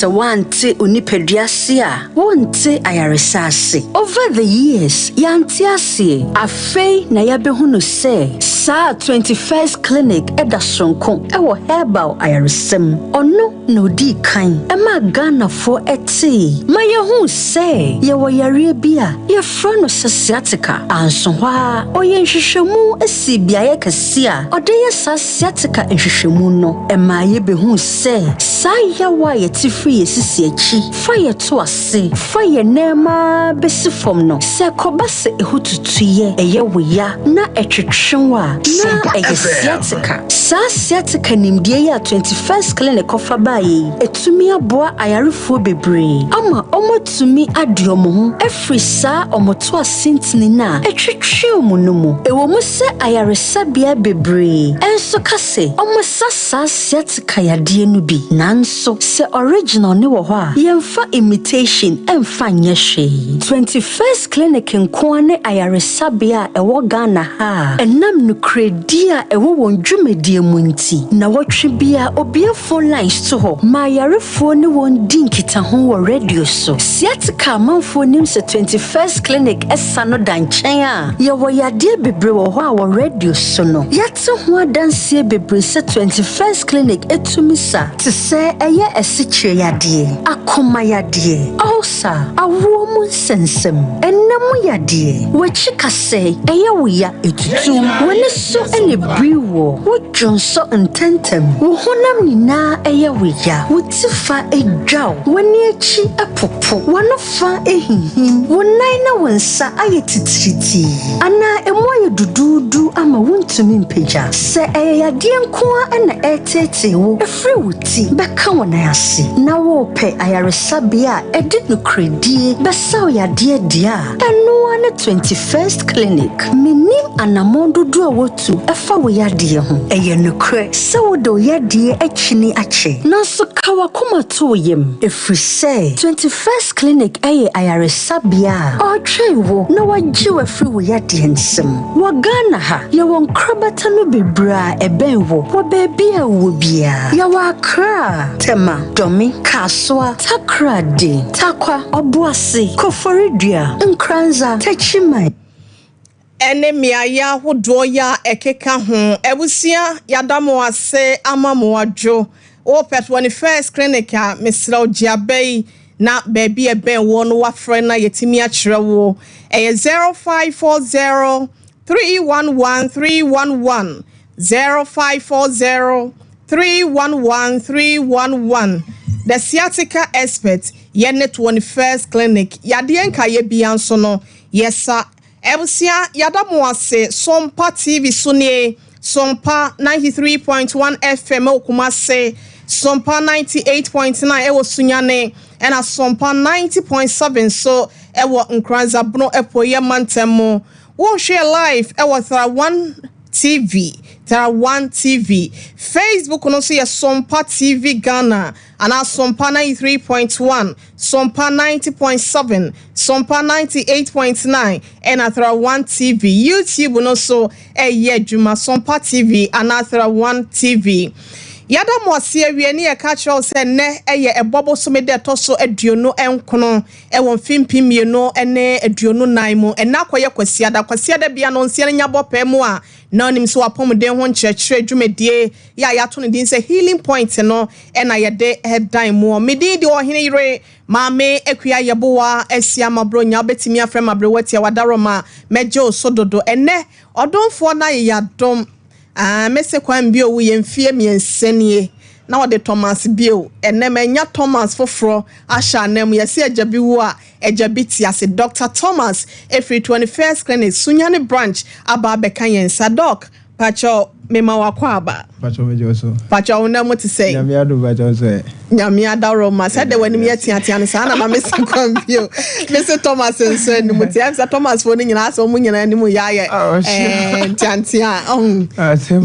Se wante unipeduasia, wonte ayaresase. Over the years, yantiase, afei na yabehunu se, sa 21st clinic eda sonko, ewo herbal ayaresem. Ono no di kan, ema Ghana for eti. Ma yehu se, yewo yare bia, ye frano sciatica. Ansonwa, oye nhwehwemu esi biaye kasia. Odeye sa sciatica nhwehwemu no, ema yebehu se, sa yawa yeti free esisi echi. Fa ye to ase, fa ye nema besi fom no. Se koba se ehututuye, eye weya, na etwetwenwa, na eye sciatica. Sa sciatica nimdie ya 21st clinic ofa baye. Etumi aboa ayarefo bebre. Ama omotumi adiomo ho. Efri sa omoto asintini na etwetwe omunumu. Ewo mu se ayaresabia bebre. Enso kase omosa sa sciatica yade no bi. Nanso se original ne wo ho a yemfa imitation emfa nyehwe. 21st clinic nko ane ayaresabia ewo Ghana ha. Enam no kredi a ewo won dwumedie mu nti. Na wotwe bia obia phone lines to ho. Ma ayarefo ne won dinkita ho wo radio so. Sciatica manfo nim se 21st clinic esa no danchen a. Ye wo yade bebre wo ho a wo radio so no. Yate ho adanse bebre se 21st clinic etumisa. Te se eye esichire yade. Akoma yade. Osa awo mu sensem. Enam yade. Wachika se eye wuya etutu. Wene so ene briwo. Wo jonso ntentem. Wo honam nyina eye wuya. Wo tifa edwaw. Wene echi epopo. Wano fa ehihim. Wonai na wonsa aye titiriti. Ana emoye dududu ama wontumi mpeja. Se eye yade nkoa ena etete wo. Efri wuti beka wona ase. Na wo pe ayaresabia edi no kredi. Besa yade dia. Eno ane 21st clinic. Minim anamondo do wotu efa wo yade ho. Eye no kre se wo do yade achini ache. Nanso kawa koma to yem. Efri se 21st clinic eye ayaresabia. Otwe wo na wagye wafri wo yade nsem. Wo Ghana ha ye won krabata no bebra eben wo. Wo bebi a wo bia. Ya wa kra tema domi kaswa takrade takwa obuase koforidua nkranza tachimai enemi aya hodo ya ekeka ho ebusia yadamo ase amamo adwo o pet 21st clinic a mesra ogiabai na baby eben wo no wafre na yetimi a kyerɛwo 0540 311 311 0540 311 311 the sciatica expert yene 21st clinic yade enka ye bia nso no yesa ebusia yadamo ase Sompa TV sunie Sompa 93.1 FM okumase Sompa 98.9 ewo sunyane ena Sompa 90.7 so ewo nkranza bno epo ye mantemo wo share live ewo 1 TV Tara 1 TV Facebook no so ye Sompa TV Ghana ana Sompa 93.1 Sompa 90.7 Sompa 98.9 and Tara 1 TV YouTube no so ye Juma Sompa TV ana Tara 1 TV Yada mo asie wie ne ye ka kyerɛw sɛ ne eye ebobo so me de to so aduonu enkono e won fimpimie no ene aduonu nan mu ena akoye kwasiada bia no nsia nya bɔpɛ mu a na onim so apom den ho nkyerɛkyerɛ dwumadie ya to ne din sɛ healing point no ena ye de headline mu medi de ohene yire maame akua yebowa asia mabro nya betimi afrɛ mabre watia wadaroma meje osododo ene ɔdomfo na ye yadom mese kwan bio wo yemfie miensenie na wode Thomas bio enemenya Thomas foforo asha nam yesi ajabi wo a ajabi ti ase Dr. Thomas every 21st clinic sunyane branch aba beka yensa doc pacho mema wakwa aba pacho mejo so pacho una mo ti say nyame adu pacho so nyame adaro ma said the when me atiatia ne sa na ma mese kwan bio mese Thomas nso ni mo ti amsa Thomas fo ni nyina so mo nyina ni mo yaye tiantia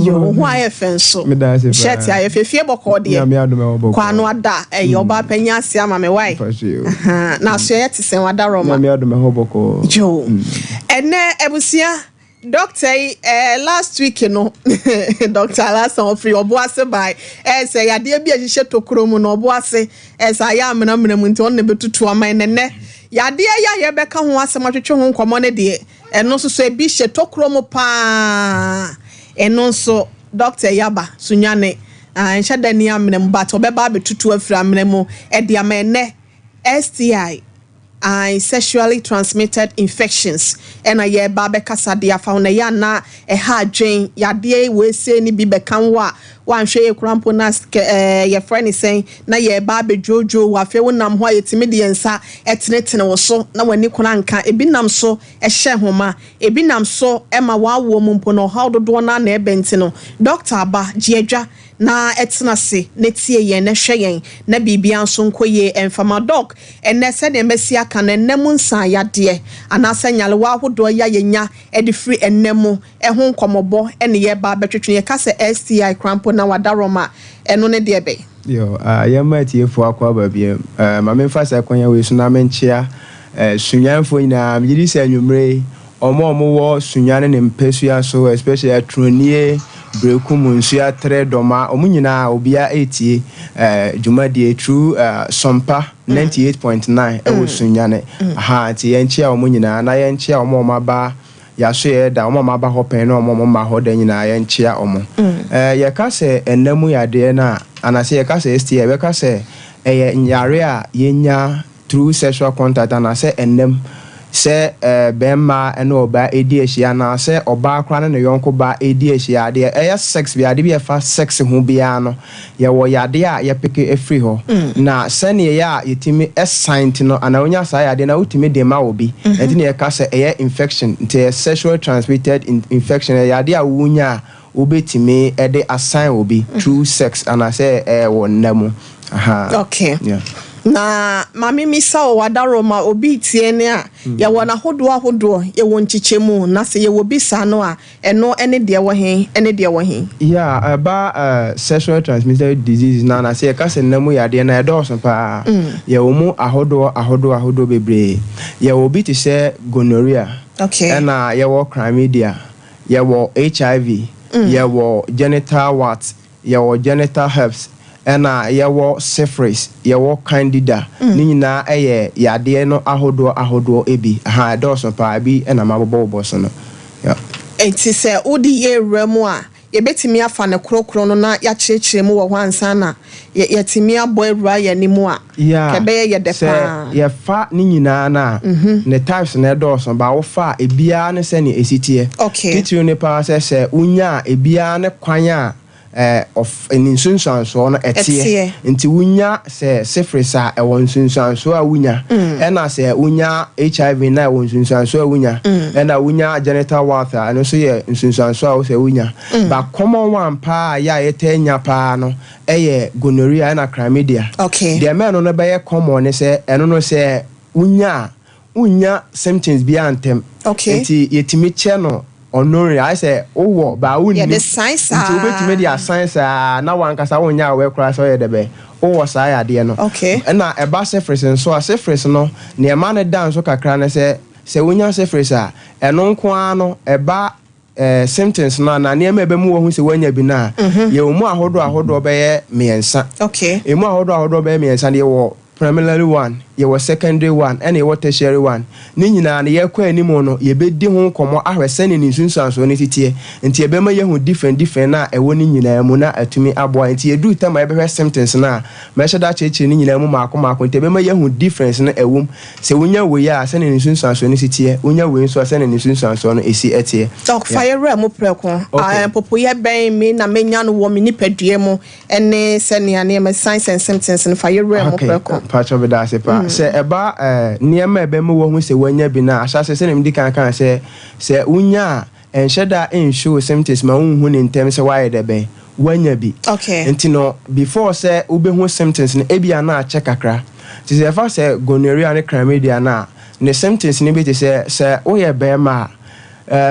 yo ho aye fenso shet aye fefie bokọ de nyame adu me bokọ kwa no ada oba panya ase ama me wai na so ye ti sen wadaro ma nyame adu me bokọ jo ene ebusia Doctor, last week, you know, Doctor last time free obuase by say ya de bia hihye tokro mu no obuase I am na mnamunti on ne betutu aman ne ya de ya beka ho asem atwetwe ho nkomo ne de eno so e bi hye tokro mu pa eno so Doctor Yaba sunyane nhya dani amnam but obeba betutu afira amnam e de aman ne STI sexually transmitted infections and a babe casadia found a yana a hard drain ya de we say ni bi bekanwa one share crampo nas your friend is saying na ye babe jojo wa fe wonam ho ayetimidiensa etnetin wo so na wani kuna nka ebinam so ehye homa ebinam so ema wa wo mumpo no how do na na ebenti no doctor aba jiedwa na etna se netie ye na hwe yen na bibia nso nkoye enfama doc enne se de mesi aka na ennemu nsa yade anasa nyalewa hodo ya yenya edi free ennemu ehun komobo ene ye ba betwetwe ye ka se STI crampo na wadaroma eno ne de be yo yema tiefo akwa babie ma memfa se kwanya we so na menchia sunyanfo ina yiri se anwumre omo wo sunyane ne mpesua so especially atronie brekumu nsua tre doma omunyina obia etie jumadi true sompa 98.9 ewo sunyane aha ti yenchia omunyina na yenchia omo maba yaso ye da omo maba hopen na omo ma ho da nyina yenchia omo ye ka se ennamu yade na anase ye ka se STI ye ka se eye nyare a yenya through sexual contact anase ennam se bema eno oba edi ehia na se oba akra na yonko ba edi ehia de sex bi ade bi fa sex hu bia no ye wo yade a ye peke efri ho na se ne ya yetimi sign no ana onya sa yade na utimi de ma obi enti ne ka se infection nte sexual transmitted infection yade a wunya obetimi ede assign obi through sex ana se wo namu aha okay yeah. Na mami misa o wadaroma obi tie ne a ye wona hodo ye won chichemu na se ye wo bisa no a eno ene de wo hen yeah about sexual transmitted disease na se ka se namu yade na edoso pa ye wo mu ahodo bebre ye wo bi ti se gonorrhea okay na ye wo chlamydia ye wo HIV ye wo genital wart ye wo genital herpes ena yewo syphilis yewo candida ni nyina eye yade no ahodo ebi ha doso pa bi ena mabobo so no yeah enti se odi ye remu a ye betimi afa ne krokro no na ya chirechire mu wo hansa na ye timi abo ewura ye ni mu a kebe ye de pa ye fa ni nyina na ne types na doso ba wo fa ebia ne se ne esitie titiri ne pa se unya ebia ne kwanya of insunsanso no etie nti wunya se syphilis a ewon sunsanso a wunya ena se wunya HIV na ewon sunsanso a wunya ena wunya genital wart eno so ye sunsanso a wo se wunya ba common one pa ya yetenya pa no eye gonorrhea na chlamydia de men no be ye common ne se eno no se wunya symptoms bi antem nti yetimi che no onori I say owo ba woni the science nti obetime dia science na wankasa wonya we kura so ye debe owo sa ya de no na eba syphilis nso a syphilis no ne ma ne dan so kakra ne se wonya syphilis a eno nko ano eba symptoms na ne ma ebe mu wo hu se wanya bi na ye wo mu ahodo be ye miensa e mu ahodo be ye miensa ne wo primary one ye was secondary one and ye was tertiary one ni nyina na ye kwa animu no ye be di ho komo ahwese ne nsunsuanso ne titie enti ye be ma ye hu different na ewo ni nyina mu na atumi aboa enti ye du time ye be symptoms na ma sheda cheche ni nyina mu maako enti be ma ye hu difference na ewum se wonya we ya se ne nsunsuanso ne titie wonya we nso se ne nsunsuanso no esi etie talk fire mu preko popo ye ben me na menya no wo me nipadue mu ene se ne ane ma signs and symptoms no fire mu preko patch of that se eba niema ebe mu wo hu se wanya bi na asase se nem di kan se unya ensheda enshow symptoms ma hu ne ntem se why de be wanya bi enti no before se ube hu symptoms ne ebia na ache kakra ti se fa se gonorrhea ne chlamydia na ne symptoms ne bi ti se o ye be ma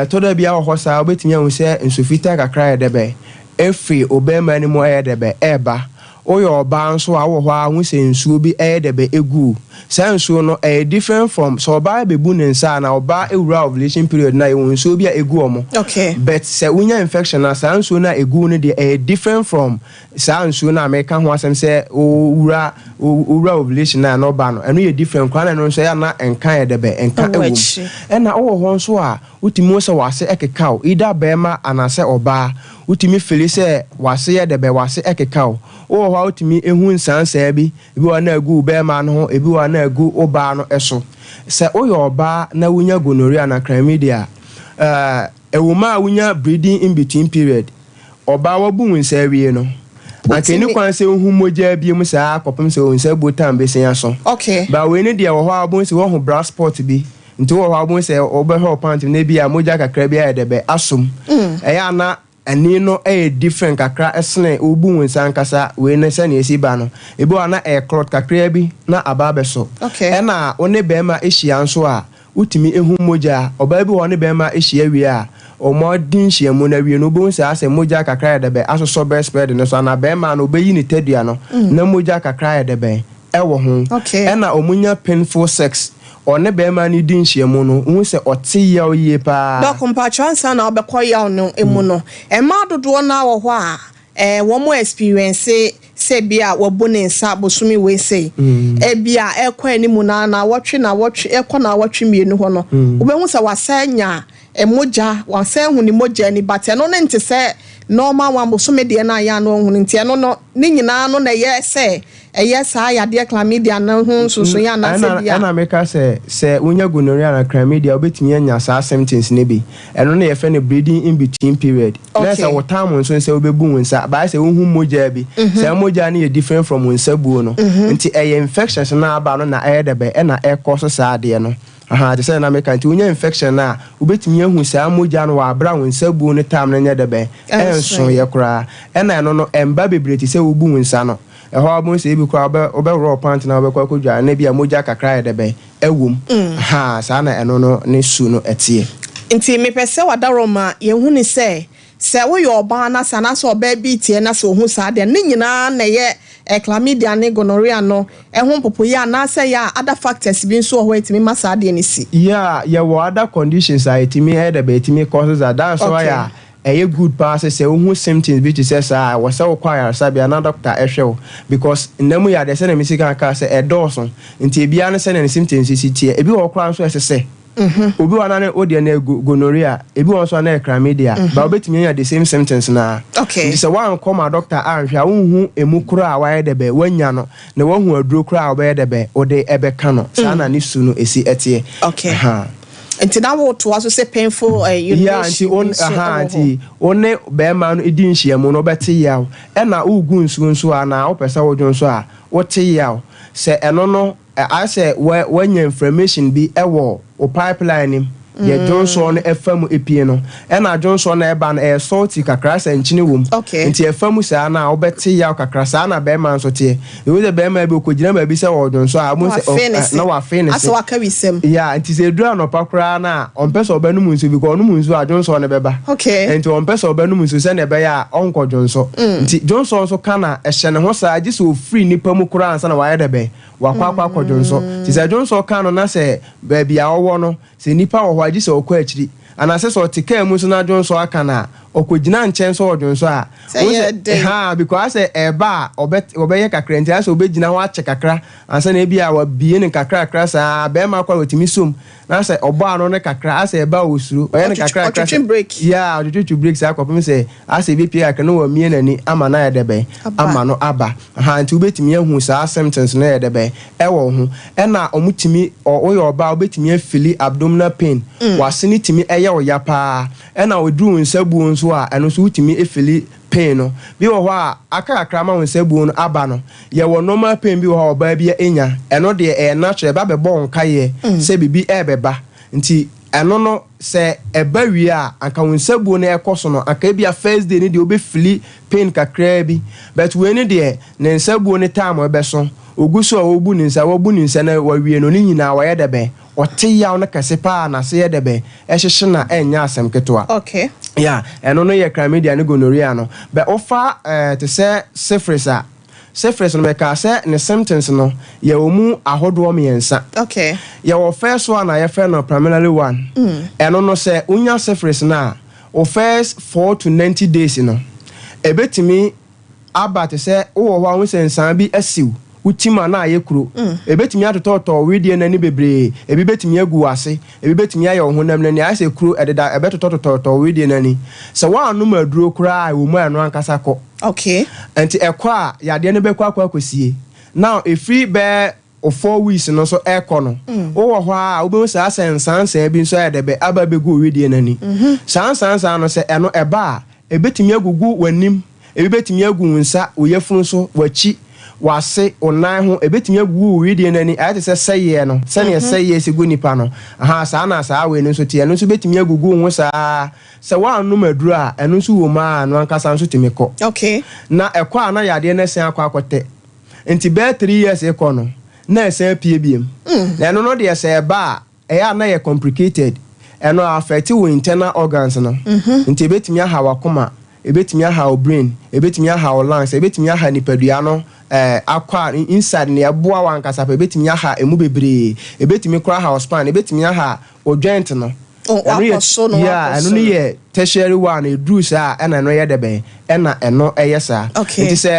to da bia ho sa obetinya hu se nsufita kakra de be every obema ni mo de be eba oyo ba nso awo ho a hu se nsuo bi debe egu science no different from so oba bebu ne nsa na oba ewura ovulation period na e so bia egu omo okay but say unya infection na science na egu ne de different from science na America ho asem say owura ovulation na no ba no eno ye different kwa na no so ya na enkan edebe enkan ewu e na owo ho nso a utimi so wase ekekao ida bema anase oba utimi feel say wase ye debe wase ekekao o ho utimi ehu nsansa bi wa na agu bema no ho ebi wa na agu oba no eso se oyo oba na wunya gonorrhea na chlamydia ewuma wunya breeding in between period oba wabu nsa wie no akeni kwan se hu moja biem saa akopem se onsa botam besen aso okay ba we ne de wo ho abon se wo ho bra sport bi nti wo ho abon se obeho pant na bia moja kakra bia edebe asom eya na ani no different kakra esne obu nsa nkasa we ne se na esi ba no ebi wa na clot kakra bi na ababe so okay na one be ma ehia nso a utimi ehu moja oba bi wo ne be ma ehia wie a o modin shiamu na wie no bo nsa ase moja kakra edebe asoso be spread no so na be ma no obeyi ni tedua no na moja kakra edebe ewo ho na omunya painful sex one be ma ni din shiamu no hu se oti ya oye pa doc mpatransa na obekoya no emu no e ma dodo na wo ho a wo mo experience se bia wo bone nsa bosumi we say e bia ekwa animu na wotwe ekwa na wotwe mienu ho no obehu se wasanya emoja wase hu ni moja ni but no ne nte se normal one bosumi de na ya no hu nte no ni nyina no na ye se sa ya de chlamydia na hu susu ya na se bia na make say unya gonorrhea na chlamydia obetimi anya sa symptoms ne bi eno na ye fe ne bleeding in between period na say what time so say obebu nsa ba say hu moja bi say moja na ye different from nsa buo no nti infections na aba no na debe na cause sa de no they say na make anti unya infection na ubetimi ahu saa moja no wa bra wonsa buo no tam na nya debe enso ye kura na no no emba bebreti say obu nsa no eho abon say bi kwa obe raw pant na obe kwa kodwa na bia moja kakra debe ewum saa na eno no ne su no etie nti me pese wadaroma ye hu ni se wo yo ba na sana so oba bi tie na so hu saa de ne nyina na ye chlamydia ne gonorrhea no ehun popoya na say ya other factors bi nso ho etimi masa de ni si yeah wo other conditions are etimi head be etimi causes that that's why ya good pass say who symptoms bi to say was so require sabi na doctor ehwe because nnamu ya de say na misika ka say edorso nti bia na say na symptoms si tie ebi wo kra nso ese obi wana na odi na gonorrhea ebi won so na chlamydia ba obetimi ya the same symptoms na okay nti say wan come doctor anhwa wonhu emu kura a wa debe wanya no na wahu aduro kura a wa debe ode ebe ka no sa na ni su no esi etie okay nti na wo to aso say painful nti one be ma no edi nhyiamu no beti yaw e na ugu nsu a na opesa wodwo nso a wote yaw se eno no I say when information be ewo o pipeline ye Johnson FM epie no e na Johnson na eba na salty kakra sa nchine wom nti FM sa na obete ya kakra sa na be man so te e we be ma be okogina ma bi se wo Johnson a mo se na wa finish aso wa ka wisem yeah nti se dura no pakra na on pese obanu munsu bi ko no munsu a Johnson na beba nti on pese obanu munsu se na be ya onko Johnson nti Johnson so kana e hye ne ho sa agi so free nipa mu kura ansa na wa yede be wakwa Johnson ti se Johnson kana na se ba bia owo no se nipa wo agi se okwa akiri anase so tika mu so na Johnson aka na okogina nchen so Johnson a because say eba obeye kakra nti ase obegina ho ache kakra ansa na bia wa bie ne kakra sa be ma kwa otimi som na say obo ano ne kakra ase eba osuru oye ne kakra yeah ojuju break sa akopem say ase bi pia aka no wa mie nani ama na yedebe ama no aba nti obetimi ahu sa symptoms na yedebe ewo ho na omutimi oye oba obetimi afili abdominal pain wasene timi eye oya pa na oduru nsabu nso a eno so utimi efili pain no bi wo ho a aka akrama won nsabu no aba no ye wo normal pain bi wo ho ba bia enya eno de natural ba be bo nkaye se bibi ebeba nti eno no se eba wi a aka won nsabu no ekoso no aka bia first day ni de obefili pain kakra bi but we ni de ne nsabu no time ebeso oguso a obu ni nsa na wawie no ni nyina wa yedebe ote yaw na kase pa na se yedebe ehhehye na enya asem ketwa okay yeah eno no ye chlamydia ne gonorrhea no be ofa te se syphilis syphilis no meka say ne symptoms no ye omu ahodo miensa. Okay. Ye wo first one na ye fe no primarily one. Eno no say unya syphilis na o first 4 to 90 days no. Ebetimi abate say wo ho ansensan bi asiw. Utima na ayekuro ebetimi atototo wedie nani bebre ebi betimi agu ase ebi betimi aye honam nani ase kuro ededa ebetototo wedie nani se wa anu maduro kura wo mu anu ankasa ko. Okay. Enti ekwa yade ne bekwa akosie now efri be o 4 weeks no so eko no wo ho a wo be sa sensan bi so edebe aba begu wedie nani sansan no se eno eba ebetimi agugu wanim ebi betimi agu nsa oyefunu so wachi wase onan ho ebetimi agu wedie nani ayete se seye no se ne seye se gunipa no aha sa na sa we no so tie no so betimi agugu ho sa se wa anu maduru a eno so wo ma no ankasa so timiko. Okay. Na ekwa na yade na sen akwakote enti be 3 years eko no na sen pie biem na eno no de se ba eya na ye complicated eno affect wo internal organs no enti ebetimi aha wakoma ebetimi aha o brain ebetimi aha o lungs ebetimi aha nipadua no akwa inside ne eboa wankasa pa ebetimi aha emu bebre ebetimi kura aha o spine ebetimi aha o joint no eno ne ye tertiary one edru sa ena no ye debe ena eno eyesa nti se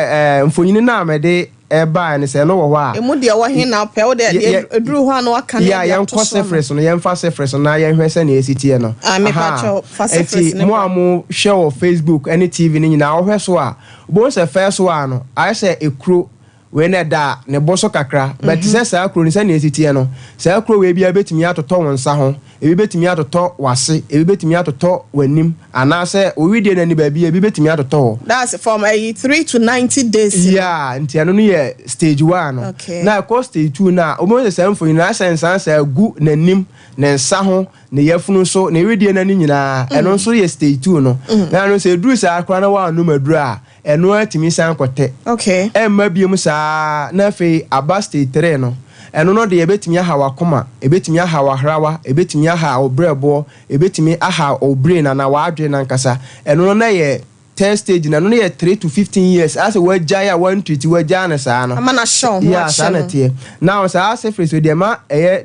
mfonyini na amede eba ne se no wo a emu de wo he na pe wo de edru ho na waka na ya yanko syphilis no yemfa syphilis na ye hwese na esitie no me pacho fa syphilis ne mo amu share Facebook any TV ni nyina wo hweso a bo se first one no I say ekuro we na da ne boso kakra but se sa akuro ni se na esitie no sa akuro we bia betimi atoto wonsa ho ebi betimi atoto wase ebi betimi atoto wanim ana se owidie na ni ba bia ebi betimi atoto. That's from 3 to 90 days. Yeah, nti anu no ye stage 1 no. Na ko stage 2 na omo se mfo nyina sensan sa gu nanim ne nsa ho ne yafunu so ne widie na ni nyina eno so ye stage 2 no. Na no se dru sa akwa na wa anu madru a eno atimi san kote. Okay. Emma biem sa na fe aba stage 3 no. Eno no de ebetimi aha wakoma ebetimi aha wahrawa ebetimi aha obrebo ebetimi aha obrain na wadwe na nkasa eno no na ye third stage na no ye 3 to 15 years as we jaya one treat we jana sa no amana show yeah sanity now sa syphilis we de ma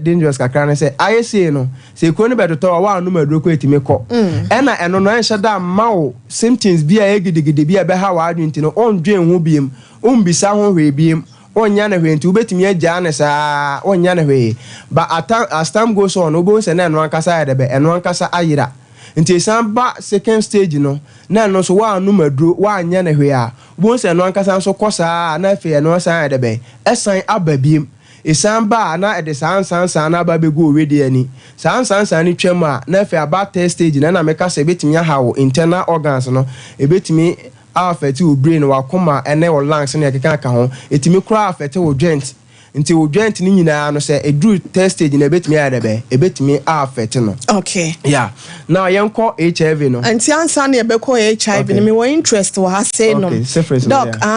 dangerous kakra na say ISA no say ko no beto wa anu maduro ko etimi ko ena eno no enhye da ma symptoms bia egidigide bia be ha wadwe ntino ondwen ho biem ombisa ho hwe biem onya na hwe nti ubetimi agya na sa onya na hwe but as time goes on obo se na eno ankasa edebe eno ankasa ayira nti samba second stage no na no so wa anu maduro wa anya na hwe a obo se eno ankasa so kosa na fe eno san edebe esan ababiem esamba na ede san na babego wedi ani san ni twam a na fe about third stage na meka se betimi aha wo internal organs no ebetimi affect your brain wakoma ene wo lungs na ekeka ka ho etimi kura affect wo joint nti wo joint ni nyina no se edru test stage na betimi adebe ebetimi affect no. Okay. Yeah, now yenko HIV no anti ansa na ebeko HIV ni me wo interest wo ha say no doc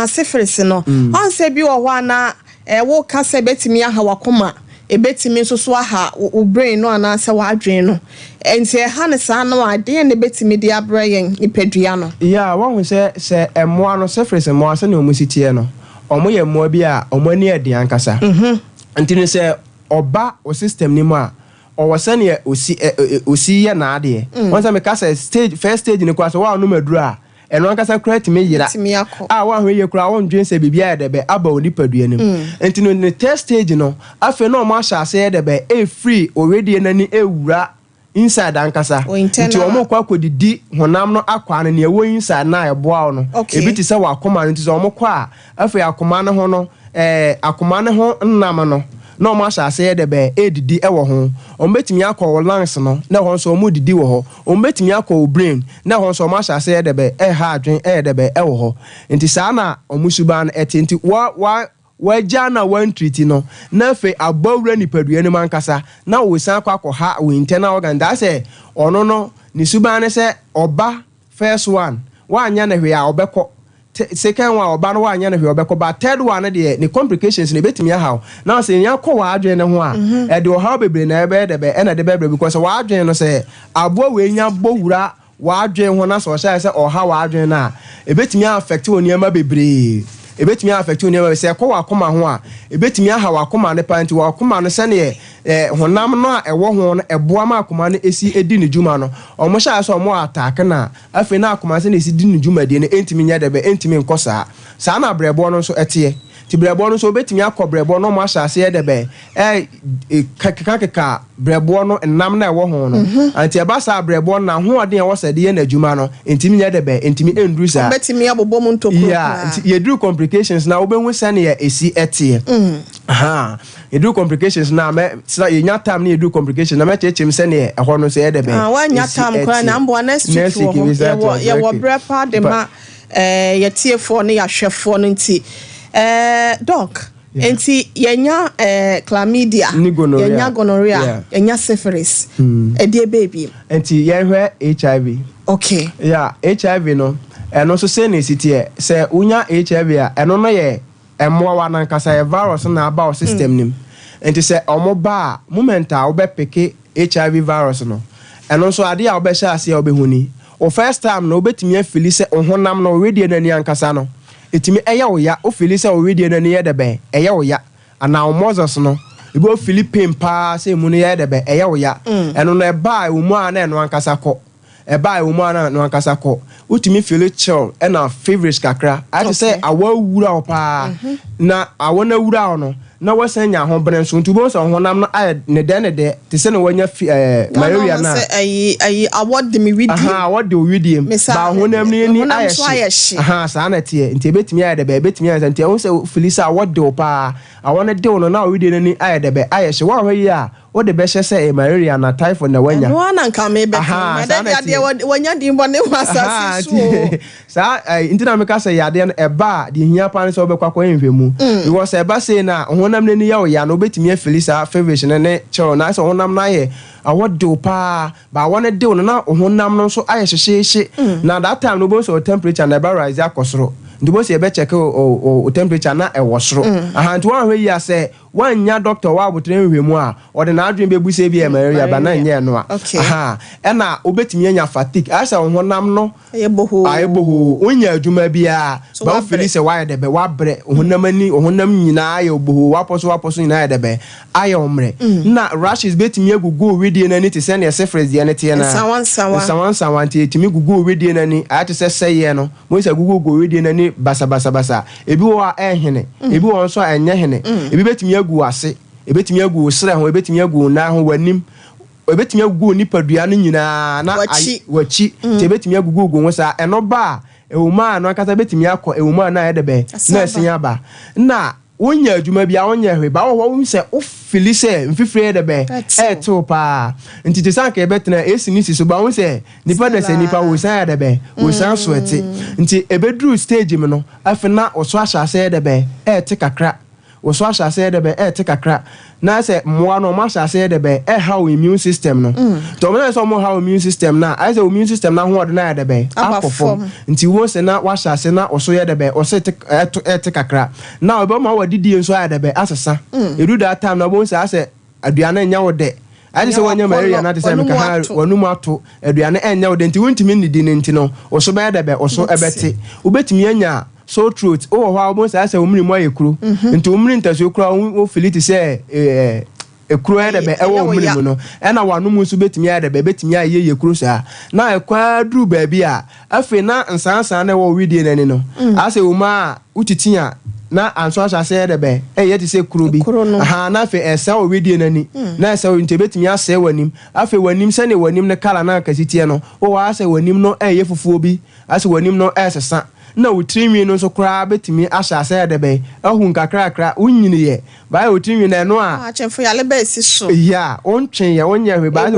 syphilis no on say bi wo ho na wo ka say betimi aha wakoma ebetimi so aha wo brain no ana se wadwen no enti ha ne sa no ade ne betimi de abrayen ipadua no. Yeah, one say emo no syphilis emo ase na omusitie no omo ye mo bi a omo ani ade ankasa enti ne se oba o system ni mu a owose ne osi ye na ade one say me ka say stage first stage ni kwa so wa no maduru a eno ankasa create me yira wa hwe ye kura won dwen se bibia edebe aba oni padua nim enti no ne test stage no afi no ma sha se edebe free already nani ewura inside ankasa nti omo kwa kodidi honam no akwa ne wo inside na eboa no ebiti se wa akoma nti se omo kwa afi akoma ne ho no akoma ne ho nnam no no ma sha se edebe edidi ewo ho ombetimi akọ lungs no na ho so omo didi wo ho ombetimi akọ brain na ho so ma sha se edebe ha adwen edebe ewo ho nti sa na omusuba na enti wa jana one treat no na fe abawura nipadua ni mankasa na wo san akọ ha wo internal organ da say ono no ni suba ne se oba first one wa anya na hwe a obekọ second one oba no wa anya na hwe obekọ ba third one de ni complications ne betimi aha na say nya kọ wa adwen ne ho a e de ha bebre na ebe de be na de bebre because wa adwen no say abo we nya bowura wa adwen ho na so sha say oha wa adwen na e betimi affect woni ema bebre ebetimi affect you ne say ko wakoma ho a ebetimi aha wakoma ne panti wakoma no se ne honam no a ewo ho no eboa ma akoma no esi edi ne dwuma no omo sha so omo attack na afi na akoma se ne esi di ne dwuma de ne entimi nya de be entimi nkosa saa na brebo no so ete ti brebo no so betimi akobrebo no mo asase ye de be kakaka brebo no nam na ewo ho no anti eba sa brebo na ho ode wo sade ye na dwuma no entimi nya de be entimi endru sa betimi abobom ntokro yeah ye do complications na obenwu sane ye esi ete aha ye do complications na me ye nya time na ye do complications na me chechim sane eho no so ye de be wa nya time kra na mbo next week ye wo brepa de ma ye tiefo ne ya hwefo no nti doc enti yenya chlamydia yenya gonorrhea yenya syphilis edie baby enti ye hwe HIV okay yeah HIV no eno so say na sitie say unya HIV a eno no ye emmoa wa nan kasa ye virus na aba o system nim enti say omo ba moment a obe peke HIV virus no eno so ade a obe sha ase a obe huni o first time no obetimi afili say ohonam no wedi na ni ankasa no etimi eya oya o fili say o wedi na ni ye de be eya oya ana o moses no ibo Philippine pa say mu no ye de be eya oya eno no e ba o mu ana eno ankasa ko eba e woman no ankasa ko utimi feel chill e na favorite kakra I say awa wura opa na awona wura no na wasanya ho bren so ntubo so honam no aye ne de te se no wanya malaria na ayi award me with award the with ba honam ni aye sa na tie nti betimi aye de be betimi aye nti won se felisa award de opa awona de no na with ni aye de be aye she wa hwe ya o de be say malaria na typhoid na wanya no na nka me be na de wanya dimbo ne wasase so sa intina me ka say ya de eba de hia pan so be kwakwa enhwemu because eba say na honam nani ya o ya no betimi felisa favorite ne cho na so honam na ye awodo pa ba wona de no na honam no so aye hyehyehye na that time no bo so temperature na ba rise akosoro ndibo se be check o temperature na e wosoro ahantu wan hwe ya say wanya doctor wa abotre nhwemu a ode na adwen be buse bi e malaria ba na nye no a aha e na obetimi anya fatigue asa honam no ayeboho onya adwuma bia ba ofili se wa de be wa bre honam nyina ya oboho waposo nyina de be aye omre na rashes betimi agugu wedie na ni te se na syphilis de na te na sawan te timi gugu wedie na ni ate se seye no mo se gugu wedie na ni basa ebi wo ehene ebi wo nso enye hene ebi betimi agu ase ebetimi agu sere ho ebetimi agu na ho wanim ebetimi agu nipadua no nyina na wachi te ebetimi agu wo sa eno ba ewuma no akata betimi akọ ewuma na yedebe na asinya ba na wonya adwuma bia wonya hwe ba wo se o fili se mfifire yedebe to pa nti te sanka ebetena esinisi so ba wo se nipa da se nipa wo san yedebe wo san so ete nti ebedru stage me no afena oso ahase yedebe te kakra oso ahase de be te kakra na se moa no ma ahase de be how immune system no to me so mo how immune system na I say immune system na ho na de be perform nti wo se na wa ahase na oso ye de be oso te kakra na obo ma wadidi nso ya de be asesa edu that time na bo se ase aduane nya wo de I say wanya malaria na te se me ka ha wanu mu ato aduane enya wo de nti wontimi nidi nti no oso be de be oso ebete ubetimi anya so truth ho almost as a woman mo yekuru nti woman ntaso kura wo filiti say ekuru ya de be ewo woman mu no e na wanu mu so betimi ya de be betimi ya ye yekuru sa na ekwa duru ba bi a afi na nsansan na wo widie nani no ase woma utitinya na anso asase de be ye ti se kuru bi aha na afi esa wo widie nani na esa wo nti betimi ase wanim afi wanim se ne wanim ne kala na kasitie no wo ase wanim no ye fufuo bi ase wanim no esesa na utrimi no so kra betimi asase de be ahun kakra unyini ye ba utrimi na no a achefo ya lebe si so ya ontwen ye onye hwe ba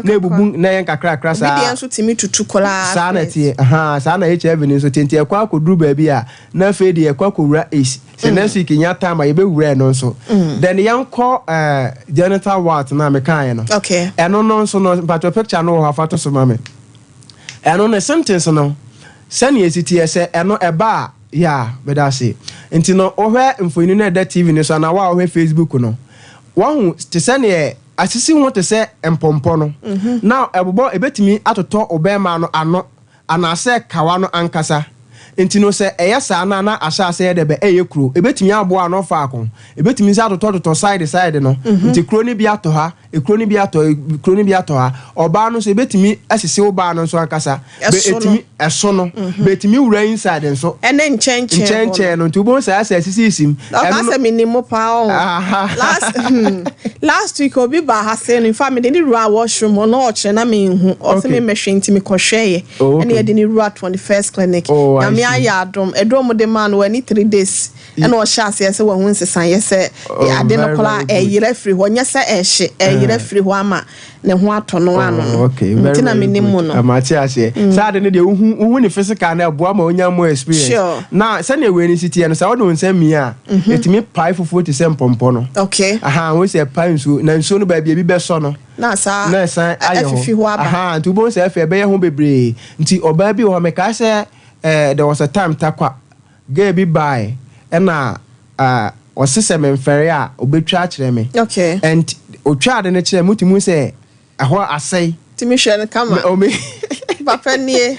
ebubu na yen kakra sa bi enso timi tutu kola sa na tie sa na HIV ni so tenti ekwa akoduru ba bi a na fe de ekwa kowura ace se next week nya time ye be wura no so then yanko genital wart na me kan no okay eno no so no but picture no ha fato so mame eno ne sentence no sani esiti ese eno eba ya bedase nti no ohwe mfoni na da TV ni so na wa ohwe Facebook no wa hu te sani asisi hu te se empompo no now ebobo ebetimi atoto obema no ano anase kawa no ankasa nti no se eyesa na ahya se de be eyekuro ebetimi aboa no fa akon ebetimi sa toto side no nti kuro ni bi ato ha ekuro ni bi ato ha oba no so ebetimi asese oba no so akasa betimi eso no betimi wura inside nso ene nchenche no nti ubo sa asese isim eno minimo pa o last week obi ba ha say no family ni ruwa washroom no oche na me hu o se me mehwe nti me kohweye ene ye de ni ruwa 21st clinic na me ayadom edom de man wani 3 days ene o sha say se won nsesan ye se ade no kola yire free ho nya se ehye yire free ho ama ne ho atono ano nti na me nimu no amati ase sa ade ne de uhu ni physical na aboa ma onya mo experience na se na we ni city no sa wo don nsam mi a etimi pai fufu ti se mpompo no okay wo se pai nsu na nsu no ba bia bi be so no na sa afifi ho aba nti bo se afi be ye ho bebre nti oba bi ho me ka se there was a time takwa ge bi buy na osese memfere a obetwa kire me okay and otwa de ne kire mutimu se aho asai timi hwe kama o me papa nie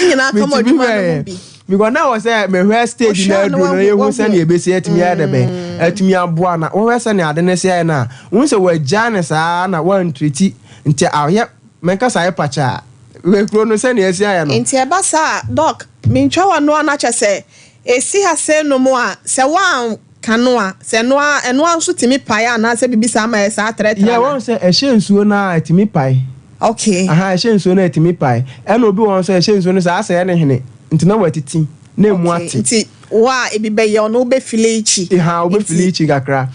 nyina kama odwuma no bi mi go na was say me hwe stage na adu no ye hu se na ebesi atimi ade be atimi aboa na wo hwe se na ade ne se na wo se wa jane sa na wan treat nti ahye menka sa ye pacha we kro no se na esi aya no nti eba sa doc mi ntwa wa no na che se esi ha se no mo a se wan kanoa se noa eno nso timi pai ana se bibisa ma esa treta yeah won se ehye nsuo na timi pai okay ehye nsuo na timi pai ena obi won se ehye nsuo no sa asa ne hene nti na watiti na emu ati nti wa ebibe ye ono be file ichi obe file ichi kakra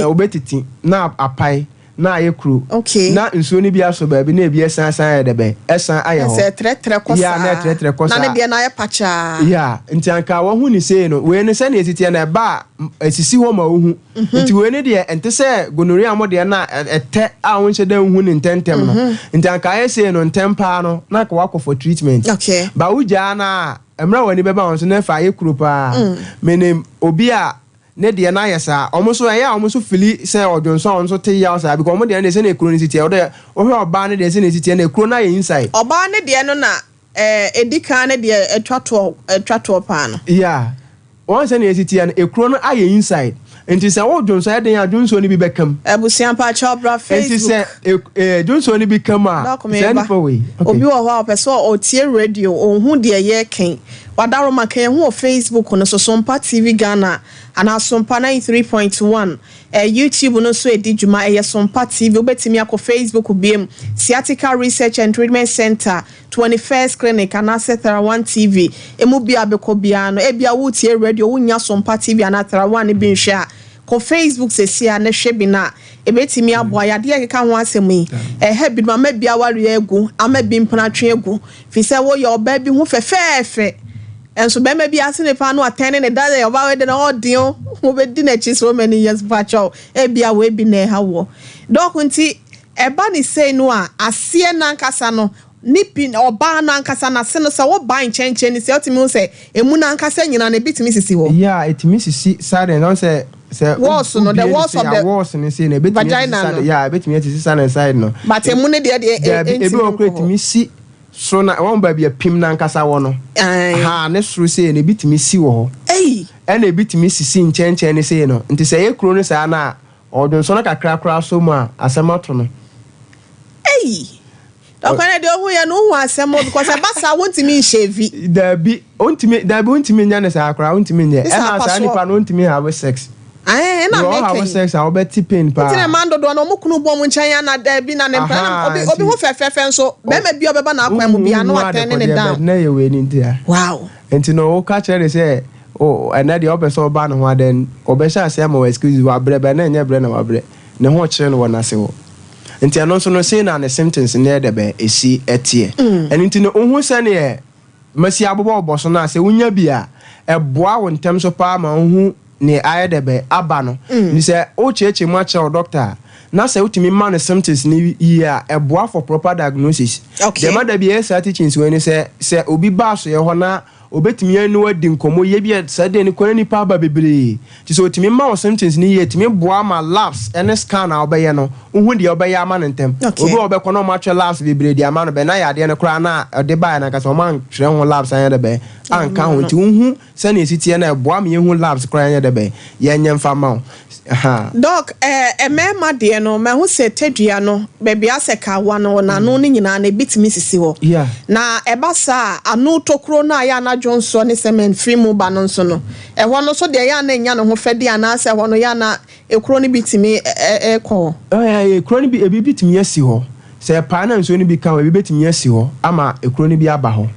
obetiti na apai na ayekru okay na nsuo ni bi aso ba bi na ebi esan edebe esan aye ho se tre kosa ya na tre kosa na ne bi na aye pacha ya nti anka wo hu ni sei no we ne se na etiti na ba esisi ho ma ohu nti we ne de ente se gonorrhea mo de na ete a won hye da hu ni ntentem no nti anka aye sei no ntempa no na ka wakọ for treatment okay ba uja na emra wani beba won so na fa ayekru pa menem obi a ne de na yesa omoso ya omoso fili se odwonso onso te ya osa because omo de na se na ekuro ni city o de o hwe oba ne de se na city na ekuro na ye inside oba ne de no na edika ne de etwato pa no yeah won se na city na ekuro no aye inside enti se odwonso ya den adwonso ni bi bekam ebusian pa chobra Facebook enti se adwonso ni bi kam a send for we obi wo ho person o tie radio ohun de ye ken wadaro makan hu Facebook no so Sompa TV Ghana ana Sompa 93.1 YouTube no so edi djuma Sompa TV obetimi akọ Facebook biem Sciatica Research and Treatment Center 21st Clinic ana Setara 1 TV emu bia beko bia no ebia wo tie radio wunya Sompa TV ana Setara 1 bi nhwe ko Facebook se sia na hwe bi na ebetimi aboa yade yeka ho asemi bi ma bia ware egu ama bi mpana twe egu fi se wo ye oba bi hu fefefe enso be bi ase ne pa no atene ne dada oba we de na odin wo be di na chi so many years bacho bia we bi na ha wo dok nti eba ni sei no a ase na nkasa no nipi oba na nkasa na se no se wo ban chenche ni se otimi se emu na nkasa nyina na bitimi sisi wo yeah etimi sisi sare no se walls no the walls of the walls ni say na betimi yeah betimi sisi sare side no but emu ne de ebi okretimi si so na won ba bia pim na nkasa wo no ne suru say na bitimi si wo ho na bitimi sisi nchenche ni say no nti say ekro no say na odun so na kakra so mu a asemato no dokwana de ohu ya no hu asemo because abasa wontimi shevi dabi ontimi nya ne sa akra ontimi nye na sa nipa no ontimi have sex na make have sex a obeti pain pa tina mando do no mukunu bo mu nchen na dabi na ne mpana obi hu fefefe nso be ma bi obeba na akwa mu bia no atene ne down na ye we ni ntia wow enti no o ka chere say and the obe so ba no ho den obesha ase ma excuse wa brebe na nya bre na wa bre ne ho chere no wona se wo nti ano so no say na ne symptoms ne de be esi etie and nti no ohu se ne masi abobo oboso na se wunya bia eboa wo ntem so pa ma ohu ne aye de be aba no ni se o cheche mu ache doctor na se utimi ma ne symptoms ni ya eboa for proper diagnosis the mother be esa teachings when say obi ba so ye ho na obetimi anu adi nkomo ye bia sade ni kwana nipa aba bebre ti so otimi ma symptoms ni ye timi boa ma labs ene scan a obeye no uhu de obeye ama ntem obi obekọ no ma twa labs bebre di ama no be na ya de ne kra na de ba na ka so man hwere ho labs anya de be anka ho ti uhu se na esitie na boa me hu labs kra anya de be ye nyemfa ma doc mema de no me hu se tedua no bebia se ka wa no na no ni nyina na bitimi sisi ho na ebasa anu tokro na ya na jonso ne semen free mu ba no so no ho no so de ya na nya no ho fede ana se ho no ya na ekro ni bitimi ekọ ekro ni bi ebi bitimi asi ho se pa na nso ni bi kan ebi bitimi asi ho ama ekro ni bi aba ho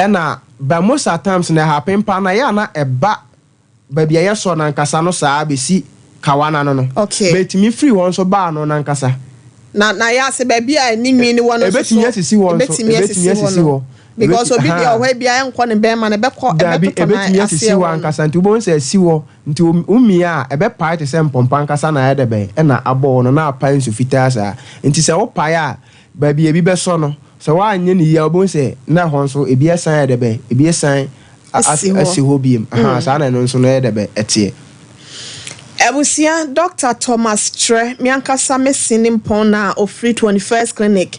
na by most at times na happen pa na ya na eba bebia ye so na nkasa no saa besi kawana no betimi free won so ba no na nkasa na ya se bebia ni nwi ni won so betimi asisi won so betimi asisi ho because obi dey ohwe bia enko ne be ma ne be ko betimi asisi won nkasa nti ubon se asi wo nti umia ebe pa te se mpompa nkasa na ya de be na abo no na apa nsu fita sa nti se wo pa ya bebia ebi be so no so wa anye ni ya ubon se na hon so ebi esan ya de be ebi esan asi ho biem sa na no so no ya de be etie Ebusia Dr. Thomas Tre miankasa mesini mpona ofri 21st clinic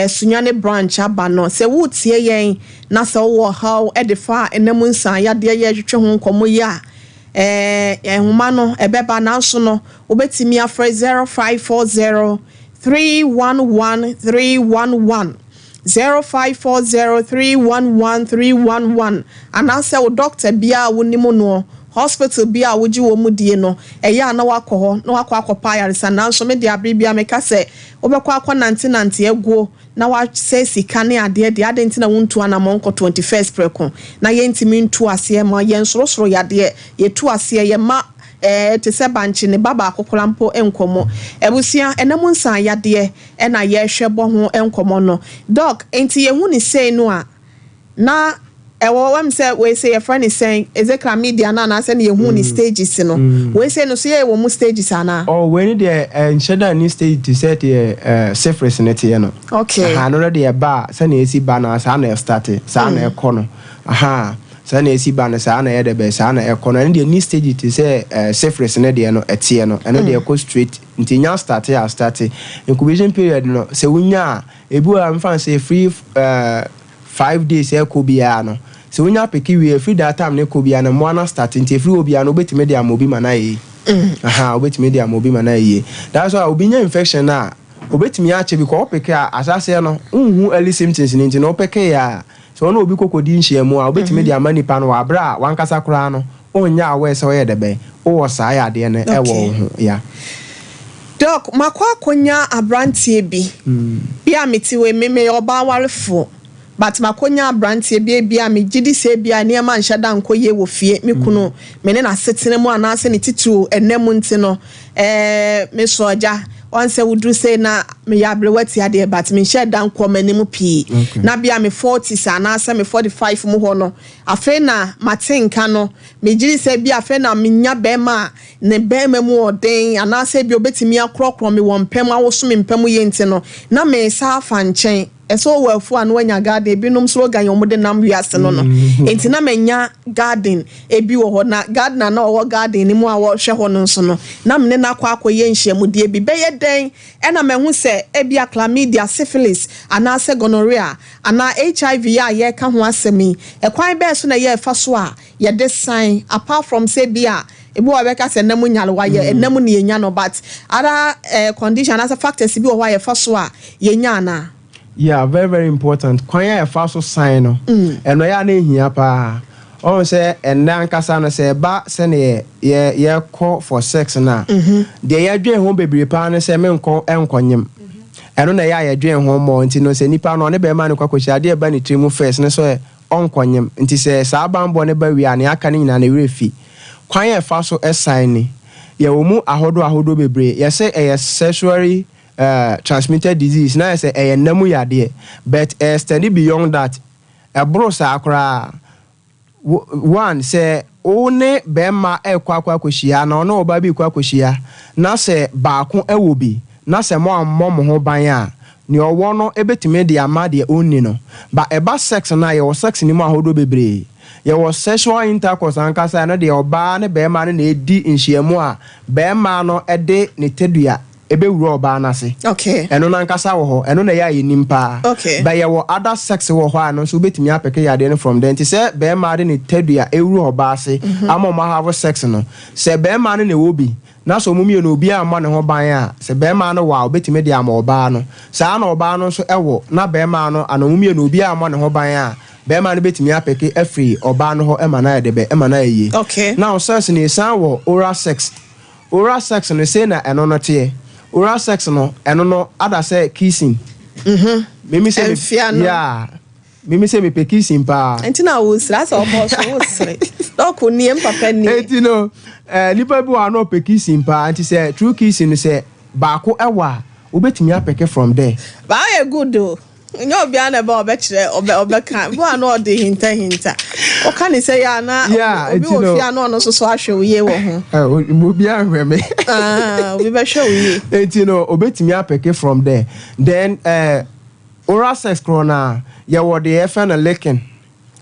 sunyane branch abano se wutie yen na se wo how edifa enemu nsan ya de ye hwehwe ho nkomo ya ehuma no ebeba na so no obetimi afre 0540 311 311 0540 311 311 anase o doctor bia wonimu no hospital bia woji wo mudie no eya na wakọ na wakọ akopa yarisa na so me dia bia meka se obekọ akọ nanti eguo na wa se sika ne ade de ade ntina wontu ana monko 21st preko na ye ntimi ntu ase ma ye nsorosoro yade ye tu ase ye ma te se banchi ne baba akokolampo enkomo ebusia enemu nsan yade na ye hwebo ho enkomo no doc enti ye hu ni sei no a na wam say we say your friend is saying Ezekiel media na say na hu ni stages no we say no say we mu stages ana we need the sheda ni stage to set surface net here no okay already a bar say na esi bar na say na start say na ekọ no say na esi bar na say na the best say na ekọ no the new stage to say surface net there no etie no and dey go straight until nya start incubation period no say wunya ebu am fan say free 5 days ekobia no so wonya peki we free that time ne kobia no mo na start nti free obia no betime dia mobi manayi obetime dia mobi manayi that's why obinya infection na obetime ache because peki asase no unhu early symptoms ni nti no peki ya so no obi kokodi nhia mu a obetime dia manipa no wabra wankasa kura no onya awe so ye debe o sa ya de ne ewo ho ya doc makwa konya abrantie bi bia metiwe meme oba warefo but makonya brantie bia me gidi se bia ne ma nhada nkoye wo fie me kunu me ne na setene mu anase ne titu enemu nti no me soja once wudru say na me yabre wati ade but me nhada nko manimu pi na bia me 40s anase me 45 mu ho no afe na matenka no me gidi se bia afe na me nya bema ne bema mu oden anase bia obetimi akrokro me wompem awoso me mpem ye nti no na me sa afa nchen eso wafu anu anya garden ebinom slogan yomode nam wiase no no enti na menya garden ebi wo ho na garden na wo garden ni mu a wo hwe ho no nso no na mene na akoye nhyiamudie bi beye den e na mehu se ebia chlamydia syphilis ana se gonorrhea ana HIV ya ye ka ho asemi e kwan be so na ye fa so a ye de sign apart from say bia ebi wa beka se namu nyale wa ye namu ne nya no but other condition as factors bi wo wa ye fa so a ye nya na. Yeah, very, very important. Kwanya a false sign no. And I na hia pa. On say and nan kasa na say ba se ne ye call for sex na. The ye dwen ho bebre pa na say me enkonyem. Eno na ye dwen ho mo nti no say nipa no ne be ma ne kwakochi ade ba ne trimu first ne so onkonyem. Nti say sa bambo ne ba wi ane aka ne nyina na werefi. Kwanya a false sign ni. Ye wo mu ahodo bebre. Ye say sexually transmitted disease na say namu yade but study beyond that bro sa akra one say one bema kwakwa koshia na ono oba bi kwakoshia na say baako ewo bi na say mo ammom ho ban a ne owo no ebetime de ama de onni no ba eba sex na ye sex ni mo ahodo bebre There was sexual intercourse ankasa na de oba ne be ma na edi nhyiamu a be ma no ede ne tedua ebe wuro oba na se. Okay. Eno na nkasa wo ho, eno na ya yenim pa. Okay. But there were other sex wo ho ano so betimi apeke ya de from then. Ti say be ma de ne tedua ewuro oba se, ama ma have sex no. Say be ma ne wo bi. Na so mumie no obi ama ne ho ban a se be ma no wa obetimi de ama oba no. Sa na oba no so ewo na be ma no ana mumie no obi ama ne ho ban a be ma no betimi apeke afri oba no ho ema na de be ema na ye. Okay. Now sex ni san wo oral sex. Oral sex no say na eno no te. Oral sex no eno no ada say kissing. Mimi say yeah. Mimi say me pe kissing pa. Enti na wo sra so boss wo sre. Doko niem papa ni. Enti no nipa bi wa no pe kissing pa anti say true kissing say baako ewa obetimi apeke from there. Ba ye good do. Nyo bia na ba obekire obeka. Bo ano de hinta. O kan say ya na obi wo fia no so ahwe wo ye wo ho. Mo bia hwe me. Obi be hwe wo ye. Enti no obetimi apeke from there. Then oral sex corona ya wo de FN licking.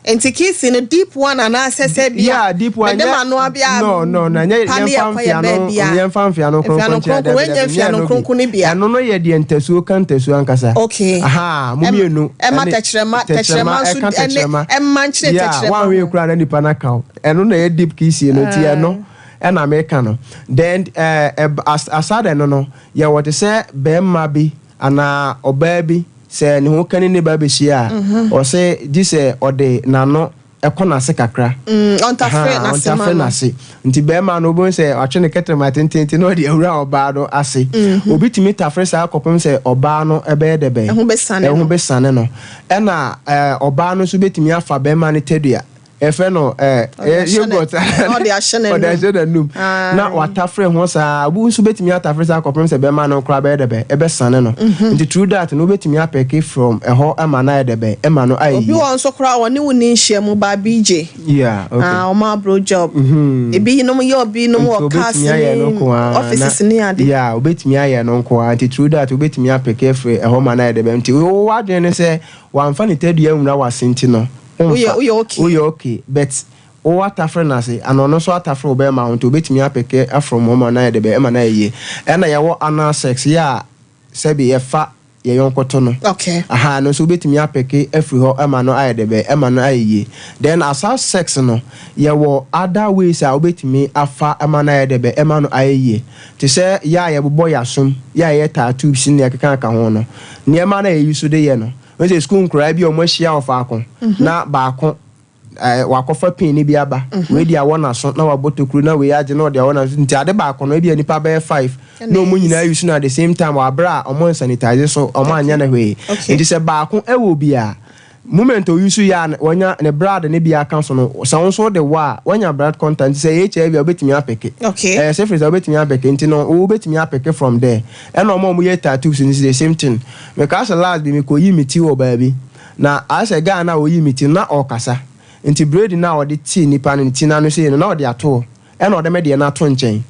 Enti kissing a deep one and access bia. Yeah, deep one. No, na nye yemfamfia no kronkron ni bia. Eno no ye de entesuo kan tesuo ankasa. Okay. Aha, mumienu. E ma techrema so e man chire techrema. Yeah, one we kura na nipa na kan. Eno na ye deep kissing no ti eno. And American no. Then aside no ye what say be ma bi ana oba bi say ne ho kan ni ba be hia o say this or the nano ekona se kakra ontafre na se nti be ma no bo say atwe ne ketrema tententi no de awura oba do ase obitimi tafre sa akopem say oba no ebe de be ehun be sane no e na oba no so betimi afa be ma ne tedua efe no yogurt no de ashene num na watafre ho sa abu nso betimi atafre sa akopem se be ma no kra be de be ebe sane no nti true that no betimi apeke from eho ema na de be ema no ayi obi won so kra woni woni nhyiamu ba BJ yeah okay o ma bro job ebi no ye obi no wo castle offices ni ade yeah obetimi aye no nko anti true that obetimi apeke free eho ma na de be nti wo wadwen ne se wamfa ne tadua nwura wasenti no we okay but o watafre na say anono so atafre obe ma unto betimi apeke afrom home na de be ema na ye na ye wo anal sex ya sebi ye fa ye yonkoto no okay aha no so betimi apeke afri ho ema no aye de be ema no aye ye then asal sex no ye wo other ways a obetimi afa ema na aye de be ema no aye ye ti say ya ye bobo yasom ya ye tattoo si ne keka ho no ne ema na ye use de ye no when the school cry bi o mo hia of akon na ba akon wakofa pin ni bi aba we dia wona so na wabotokuru na we age na dia wona nti ade ba akon no bi anipa be 5 no mo nyina use na at the same time wa bra o mo sanitize so o mo anya na hwe nti se ba akon ewo bia moment o use ya wonya ne brad ne bia kan so no so de wa wonya brad content say HIV obetimi apeke okay say freeze obetimi apeke nti no o obetimi apeke from there and o mo ye tattoos ni the same thing because last be me ko yi miti wo baby na as a guy na o yi miti na o kasa nti braid na o de ti nipa no ti na no say no na o de ato e na o de me de na to nchen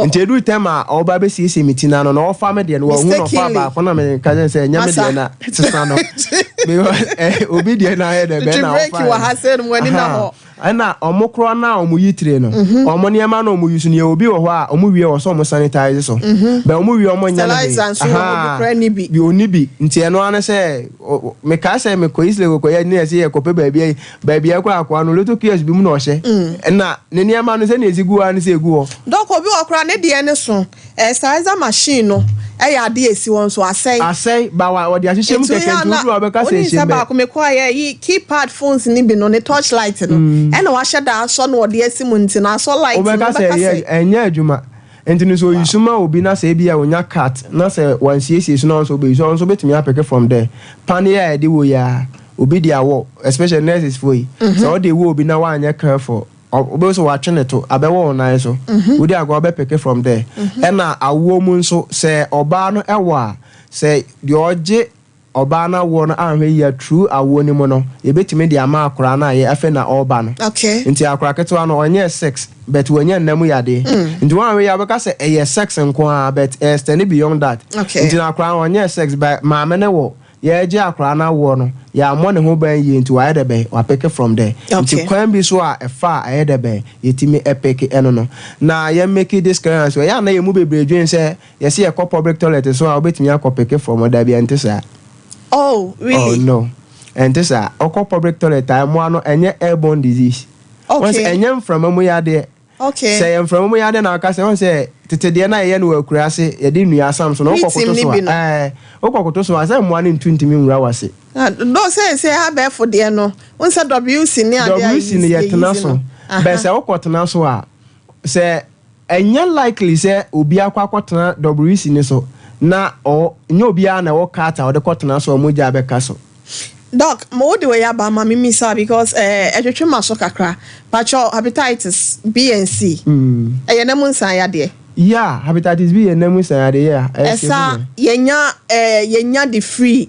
nti edu tema o ba be si miti na no na o fa me de no wo hu no fa ba ko na me ka say nya me de na tsana no obi de na he de be na o fa ki wa hasen mo ni na ho ana omokro na omuyitire no omo ne ma na omuyusu ne obi wo ho a omuwie wo so omo sanitize so be omuwie omo nya na bi oni bi nti eno ane se me ka se me ko isle ko ya ni ese ye ko pe baabi akwa no loto kies bi mu na ohye na ne ma no se na ezigu an se egu ho doko bi okra ne de ne so sanitizer machine no ya ade esi won so asai ba wa de ahyehyem keke ntu wa be ka se ehye ba ko me ko ya yi keypad phones ni bi no ne touch light no ena wa sheda so no de esi mu nti na so light no be ka se enya adwuma enti so yisuma obi na se bia onya cat na se wan siesie so na so be so betimi apeke from there pan ya de wo ya obi dia wo especially nurses for yi so de wo obi na wa anya careful obi so wa twene to abewo na so we dey go be pick from there na awo mu nso se oba no ewa se de oje oba na wo no anhwe ya true awo ni mu no e betime de ama akora na ye afa na oba no okay nti akora ketewa no onye sex but wenye nnamu yade nti wanwe ya beka se e sex nko a but extend beyond that nti na akora onye sex by maame ne wo ye je akra na wo no ya mo ne ho ban yi nti wa de be wa pick from there nti kwan bi so a fa a de be yetimi epic eno no na ye make this clearance ya na ye mu bebre dwen say ye see a public toilet so a obetimi akopeke from da bia ntisa. Oh, really? Oh no. Ntisa public toilet mo ano enye airborne disease. Once enye from amu ya de. Okay. Say from amu ya de na ka say once tete de na ye no akura se ye de nua sam so no okokoto so okokoto so say mo anu ntumi nwura wase. No say ha be for de no. Once WC ni ade WC ni ye tena so. Be say okotena so a say enye likely say obi akwa WC ni so na o nyo obi a na wo kata o de kotena so mo ja be ka so. Doc, mo de way about mama misa because etwetwe maso kakra pacho hepatitis B and C. E na mu nsan ya de. Yeah, hepatitis B and na san ya de ya. Esa yenya the free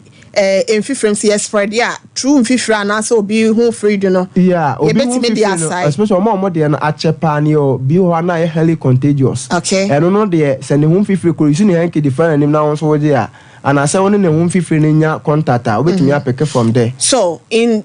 in from CS spread ya true fifra na so obi hu free do no. Yeah, obi betimi de aside. Especially mo de na achepa ni o bi ho na highly contagious. Okay. Eno no de se ne hu fifre ko use ni hanke different nim na won so je a and I say one ne hu fifre ni nya contact a obetimi apeke from there. So in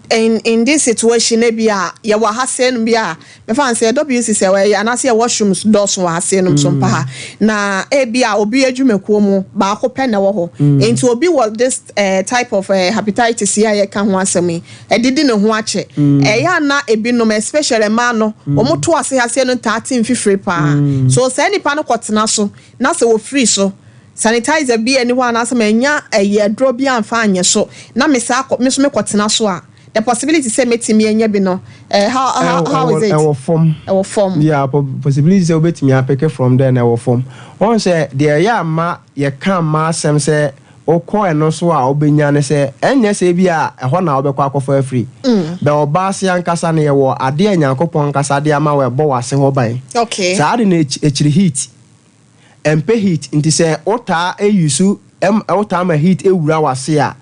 this situation e bia ye wa ha se no bia me fan say WC say we and I say washrooms dos wa ha se no so mpa ha na e bia obi adwumekuo mu ba akopɛ na wo ho enti obi was this type of hepatitis here ye ka ho asɛm e didi ne ho ache e ya na ebinom especially ma no omoto ase ha se no 13 fifre pa so say nipa no kɔtena so na se wo free so sanitizer be anyone as menya a draw be and fine so na me so me kotena so a the possibility say metimi enya bi no how is it our form yeah possibility say obetimi apeke from there na our form on say there ya ma ye kan ma asem say okọ eno so a obenya ne say enya say bi a ehọ na obekọ akọfọ free the obase ankasa ne ye wo ade anyankopon ankasa de ama we bo wase ho ban okay sa ade na echiri heat empe heat inti say ota eyusu ota ma heat ewura wase a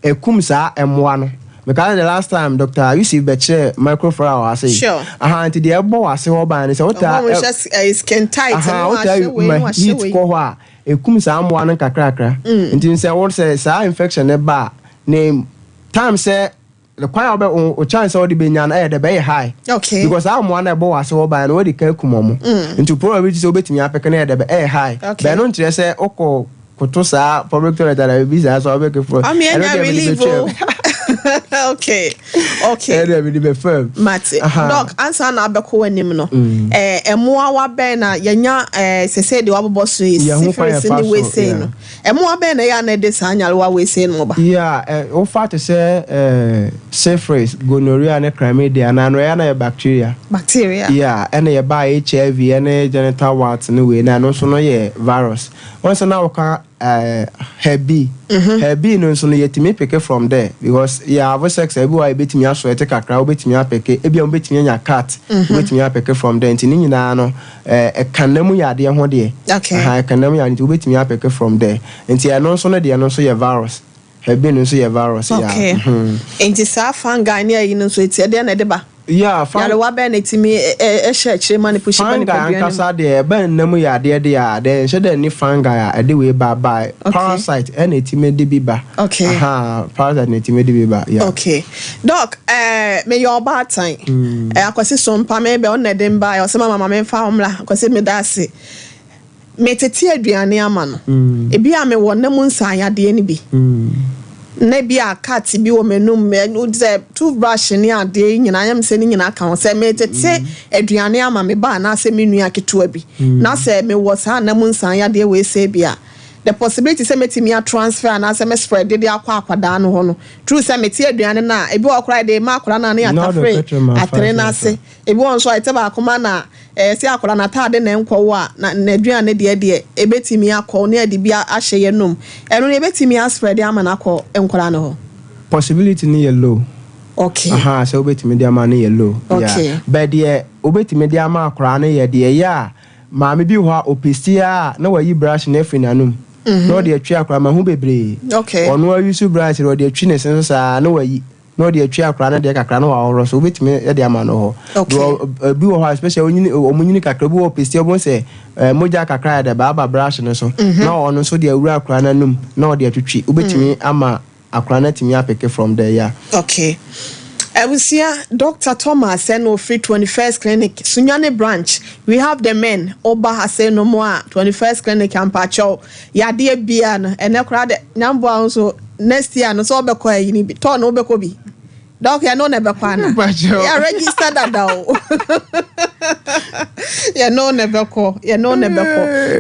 ekum sa emwa no because the last time Dr. Yusuf Beche microphone wase sure inti de ebo wase ho ban say ota is skin tight and heat ko ho a ekum sa amwa no kakrakra inti say what say sa infection e ba name time say the kwai o chance o de benya na de be high okay because amwa na ebo wase ho ban no de ka kumomo into probability say obetimi apeke na de be high be no ntire say okọ koto sa public toilet na be say so obeke for I mean I relieve okay area we be firm Mate dog answer na abeko anim no emoa wa ben na yenya sese de wabobo so secret ni we say no emoa ben na ya na de sanyal wa we say no ba yeah o fact say syphilis gonorrhea and chlamydia na no ya na bacteria yeah and ya ba HIV and genital warts no we na no so no ye virus once na we can heavy no so no yetimi pick from there because yeah have sex every way betimi aso ete kakra obetimi apeke ebia obetimi anya cat obetimi apeke from there nti ni nyina no kanam ya de ho de kanam ya nti obetimi apeke from there nti ya no so no de no so ye virus heavy no so ye virus yeah nti sa fungi ni ayi no so eti de na de ba yeah fungi ya wa be na timi chire man push ban fungi ankasa de ben nam ya de de she de ni fungi a de we ba parasite and etimi de bi ba okay parasite na etimi de bi ba yeah okay doc me your bad time akwase Sompa me be on na dem ba o se mama me fa homla akwase me da se me tete aduane ama no e bia me wo na mu nsan ya de ni bi na bia cat bi wo menum me no ze toothbrush ni ade nyina yam se ni nyina ka ho se me tete aduane ama me ba na se me nua ketewa bi na se me wo sa na mu nsan ya de we se bia the possibility say metimi a transfer na say me spread de akwa akwada no ho no true say meti aduane na ebi okra de ma akra na ya tafre atre na se ebi won so ite ba akoma na si akra na ta de na enko wa na aduane de ebetimi akọ na ade bia ahye ye nom eno ne ebetimi a spread ama na akọ enkora no ho possibility ni yellow okay so obetimi de ama ni yellow yeah but de obetimi de ama akra na ye de ya ma me bi ho opestia na wayi brush na afri nanum no de atwi akra ma hu bebre okay ono ayusu brush ro de atwi ne sensa na wayi no de atwi akra na de kakra na wa oro so obetimi e de ama no ho bi wo especially omunyini kakra bi wo opestia bo se moja kakra de baba brush ne so na ono so de awura akra nanum na de atwi obetimi ama akra na timi apeke from there yeah. Okay. Ebusia Dr. Thomas and free 21st clinic Sunyane branch. We have the men Oba Hase no more 21st clinic and Pacho. Ya dear Bian and crowd number also next year no so be ko yini bi to no be ko bi. Doc ya no never kwana. Ya register that down. Ya no never ko.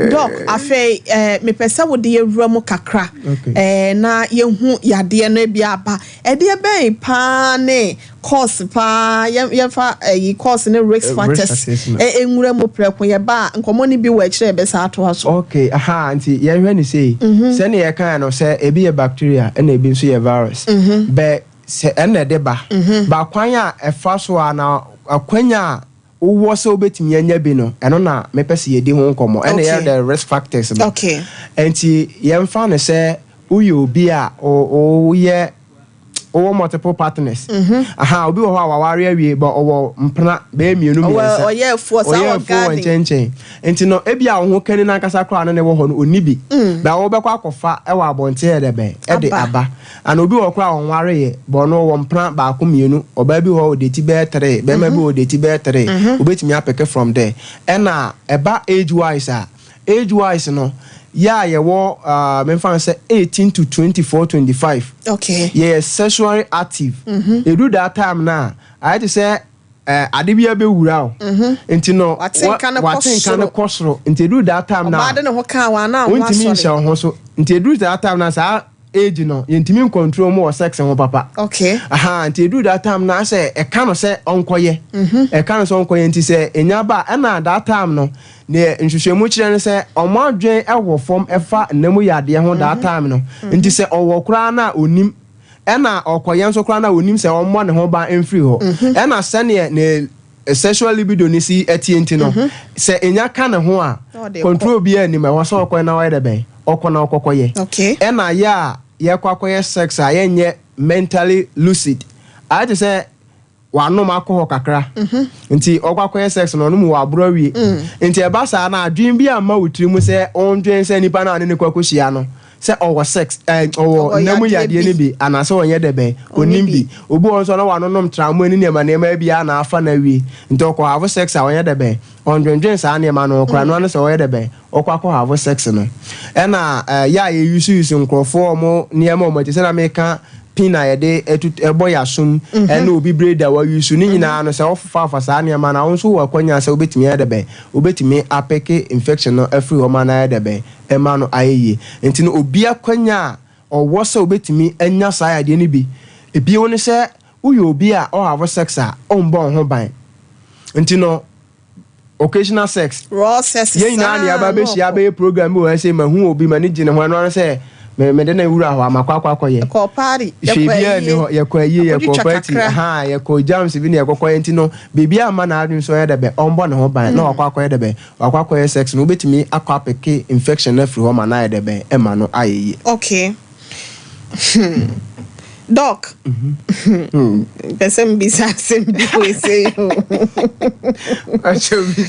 Doc afei me pesa wo de ewura mu kakra. Na ye hu ya de no bia aba. E de ben pa ne course pa ye fa course ne risk factors. Enwura mu preko ye ba nkomo ni bi wa kire be sa ato aso. Okay, aha anti ye hwe ni say se ne ye kan no se e bi ye bacteria and e bi so ye virus. Be se ene de ba kwan a efa so ana akwanya wo se obetimi anya bi no eno na mepese ye di ho nkomo ene ye the risk factors. Okay, enti ye mfa ne se uyo obi a o ye o multiple partners aha obi wo ho aware awie but owo mpna be mienu miensa o ye force our garden enti no ebi a wo ho kani na nkasa kra ne wo ho no onibi ba wo bekwa akofa e wa abonte e de aba and obi wo kra wo ware ye but no wo mpna ba ko mienu oba bi wo de ti be 3 be ma bi wo de ti be 3 obetimi apeke from there ena eba age wise no yeah, you were say 18 to 24, 25. Okay. Yeah, sexually active. You do that time now. I had to say, Adibia be wurao. Until no, what kind of costro. Until do that time now. I don't know what kind now. Until do that time now, age no, intimi control more sex and papa. Okay. Aha, until do that time now, say, a can say uncle ye. A can say uncle ye, say, in yaba, and that time no. Ne nhwehwemu kire se omadwen ewo form efa nemu yade ho that time no nti se owo kura na onim ena okoye nso kura na onim se ommo ne ho ba enfri ho ena se ne sexual libido ni si etienti no se enya ka ne ho a control bi ani ma waso okoye na wede ben okona okokoye ena ya ye kwakoye sex a yenye mentally lucid I just say wano makoho kakra nti okwakoye sex no no mu wabro wie nti e ba sa na adwin bi ama wutiri mu se ondwen se nipa na ne kwakohia no se owo sex owo namu yade ne bi anase onye debe onimbi obi onso na wano nom trauma ni ne ma ne ma bia na afa na wie nti okwa have sex a onye debe ondwen sa na ma no okra no ne se onye debe okwako have sex no e na ya ye use nkrofo mo ne ma mo se na meka pina yede ebo yasum ene obi breda wa yusu ni nyina no se ofafa sa na ma na wonso wa kwanya se obetimi yedebe obetimi apeke infection no afri o ma na yedebe e ma no ayeye enti no obi akwanya owo se obetimi anya sa yade ni bi ebi woni se uyo obi a o have sex a ombo ho ban enti no occasional sex raw sex ye nyina na aba be hia be program we say mahu obi ma ni gine ho no se me de na wura ho amakwa ye ko party ye ko party ha ye ko jams bi ne ye ko enti no bibia ama na adun so ye de be ombo ne ho ban na akwa ye de be akwa ye sex no betimi akwa peke infection na free ho ma na ye de be e ma no ayeye. Okay. Doc. Besem bisa sembi we say yo.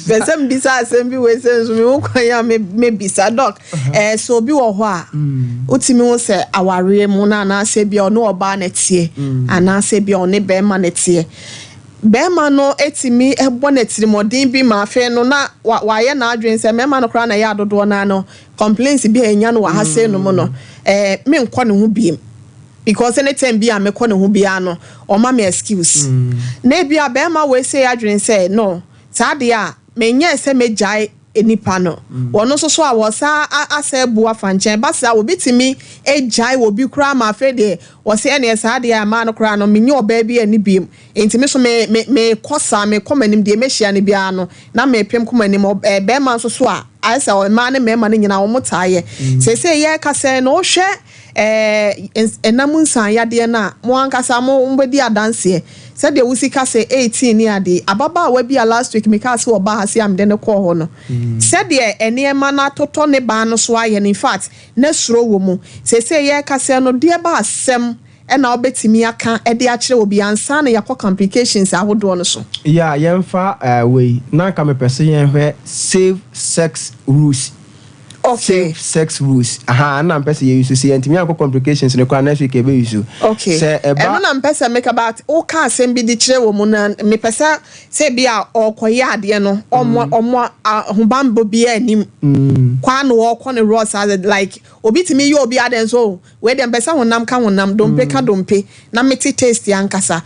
Besem bisa sembi we say so me wo kwanya me bisa doc. So bi wo ho a utimi wo se aware mu na na se bi ono oba na tie ana se bi one be ma na tie. Be ma no etimi ebo na tirimodin bi ma fe no na wa ye na adwen se me ma no kra na ya dodo na no complaints bi enya no wa ha se no mo no me nkɔ ne ho biem because anytime bi a me kɔ ne ho bia no o ma me excuse na bia be ma we say adwen say no sade a me nya se me jai enipa no wono so a wo sa asa bu afanchen ba sa obitimi ejai obi kura ma fe de wo se ene sade a ma no kura no me nya oba bi ani biem enti me so me kosa me komanim de me hia ne bia no na me pem komanim be ma so a asa o ma ne me ma ne nyina wo motaye se ye ka se no hwe enamunsan yade na mo ankasa mo mbedi adanse said the usika say 18 ni ade ababa wa bia last week me ka say oba ha say am de ne call ho no said the enema na toto ne ba no so aye in fact na suro wo mu say ye ka say no de ba asem e na obetimi aka e de a kire obi ansa na yakọ complications ahodo no so yeah yemfa we na ka me pese yen hwe save sex rules. safe sex rules na mpese ye use see ntimi akọ complications ne kwa next week ebe use okay say eba na mpese make about o ka asem bi di kire wo mu na me pese say bia okoye ade no omo ahubambo bia anim kwa no okọ ne ross like obi timi ye obi ade so we dem pese honam ka honam dompe ka dompe na meti taste yankasa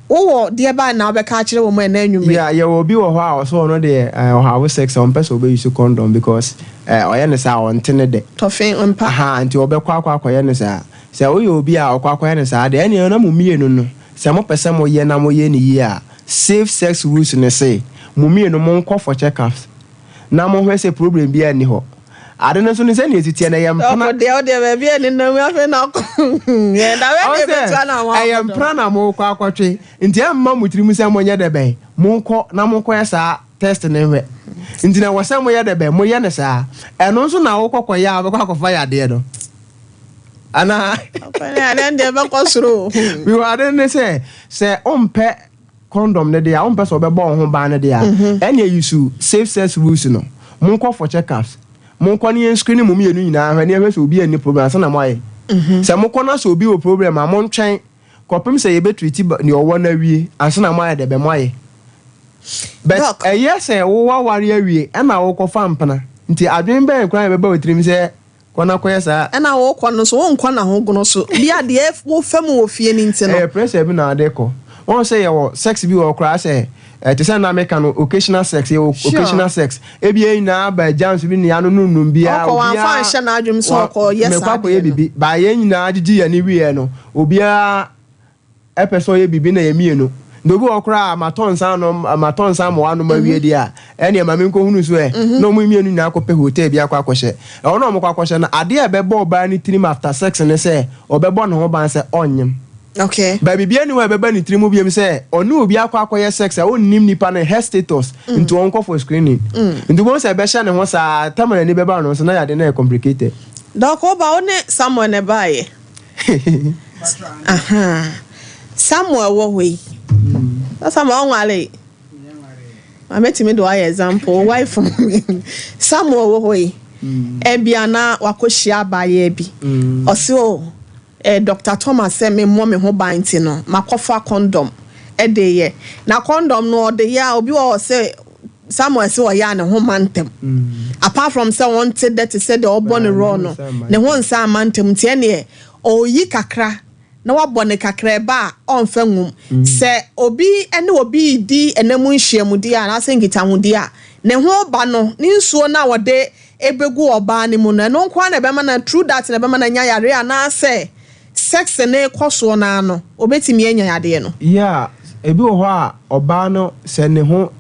wo de ba na be ka kire wo mu na anwumre yeah obi wo ho a so no de have sex on person obi use condom because oye ne sa on tene de tofin mpa anti obekwa akoye ne sa se oye obi a akoye ne sa de ene na mu mienu no se mo pese mo ye na mo ye ni yi a safe sex rules ne say mu mienu mo nko for check-ups na mo hwe se problem bi ani ho ade no so ne se ne titie na yam pana de be ani na mu afa na ko ye da we be betu na mo ayam prana mo kwa akwatwe nti amma mutiri se mo nye de ben mo nko na mo nko ya sa test ne hwe nti na wose mo ye de ben mo ye ne sa eno nso na wo kokoya abekwa kofa ya de no ana apana ade de be kosoro we were ne se ompe condom ne de a ompe so be bo ho ba ne de a ene use safe sex rules no mo nko for check-ups mo nko ne screen mo mienu nyina hwe ne hwe so obi ani problem asa na mo aye se mo kona so obi o problem a mo ntwen kopem se ye be treat ne owo na wie asa na mo aye de be mo aye but yes wo ware awie e na wo kofa mpana nti adwen ben kwan be ba wetrim se kona koye sa e na wo kono so wo nkwa na ho gono so bia de wo fam wo fie ni nti no pressure bi na de ko won say your sex bi wo kra say to say na make an occasional sex occasional sex e bi na ba jams bi ni anu nunum bia obi a fa hye na adwum so ko yes me kwa ko ye bibi ba ye nyina agigi ya ni wie no obi a epeso ye bibi na ye mienu ndobi okra amatonsa mo anu ma wie dia ene ma me nko hunu so no mu mienu na akopɛ hotel bi akwakwɔhye ono mo kwakwɔhye na ade a bɛbɔ ba ni trim after sex ne sɛ obɛbɔ no ho ban sɛ onyem okay ba bibia ni wa bɛba ni trim bi em sɛ ono obi akwakwɔyɛ sex a onnim nipa na hair status into on for screening into bo sɛ bɛhye ne ho sa tamana ni bɛba no so na yade na complicated dɔkɔ ba one Samuel ne bae Samuel wo hoi that's how my wale I met him do example wife from Samuel wo hoi ebia na wakohia bae bi oso Dr. Thomas say me mo me ho banti no makofa condom de ye na condom no de ya obi wo say Samuel say o ya ne ho mantem apart from say wanted that say the obon ro no ne ho nsa mantem tie ne o yi kakra na wabone kakra ba onfa ngum se obi ene obi di enamu nhyiamudi a na sengita hudi a ne ho ba no ni nsuo na wode ebegu oba ne mu no no kwa na be ma na true that na be ma na nya yare a na se sex ne koso na no obetimi anya yade no yeah ebi ho a oba no se ne ho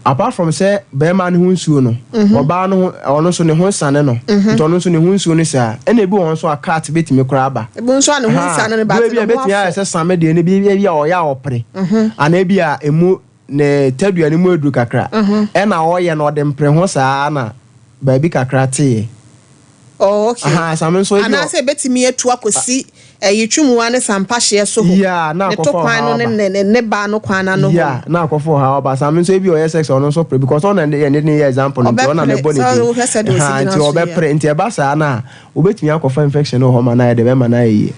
apart from say be ma ne ho nsuo no oba no ono so ne ho sane no to ono so ne ho nsuo ni sa ena ebi won so a cat betimi kora ba ebi nso ne ho sane ne ba te no betimi a se same de ne bi o ya opre ana bi a emu ne tadua ne mu edu kakra ena o ye no de mpre ho sa na ba bi kakra te oh okay same so ebi ana se betimi etu akosi yitwumu ane sampa hye so ho yeah na akofo ha no ne ba no kwana no yeah na akofo ha ba same so ebi o sex ono so pre because on ne example no na me boni nti obepre nti e ba sa na obetimi akofa infection no ho ma na de be ma na yi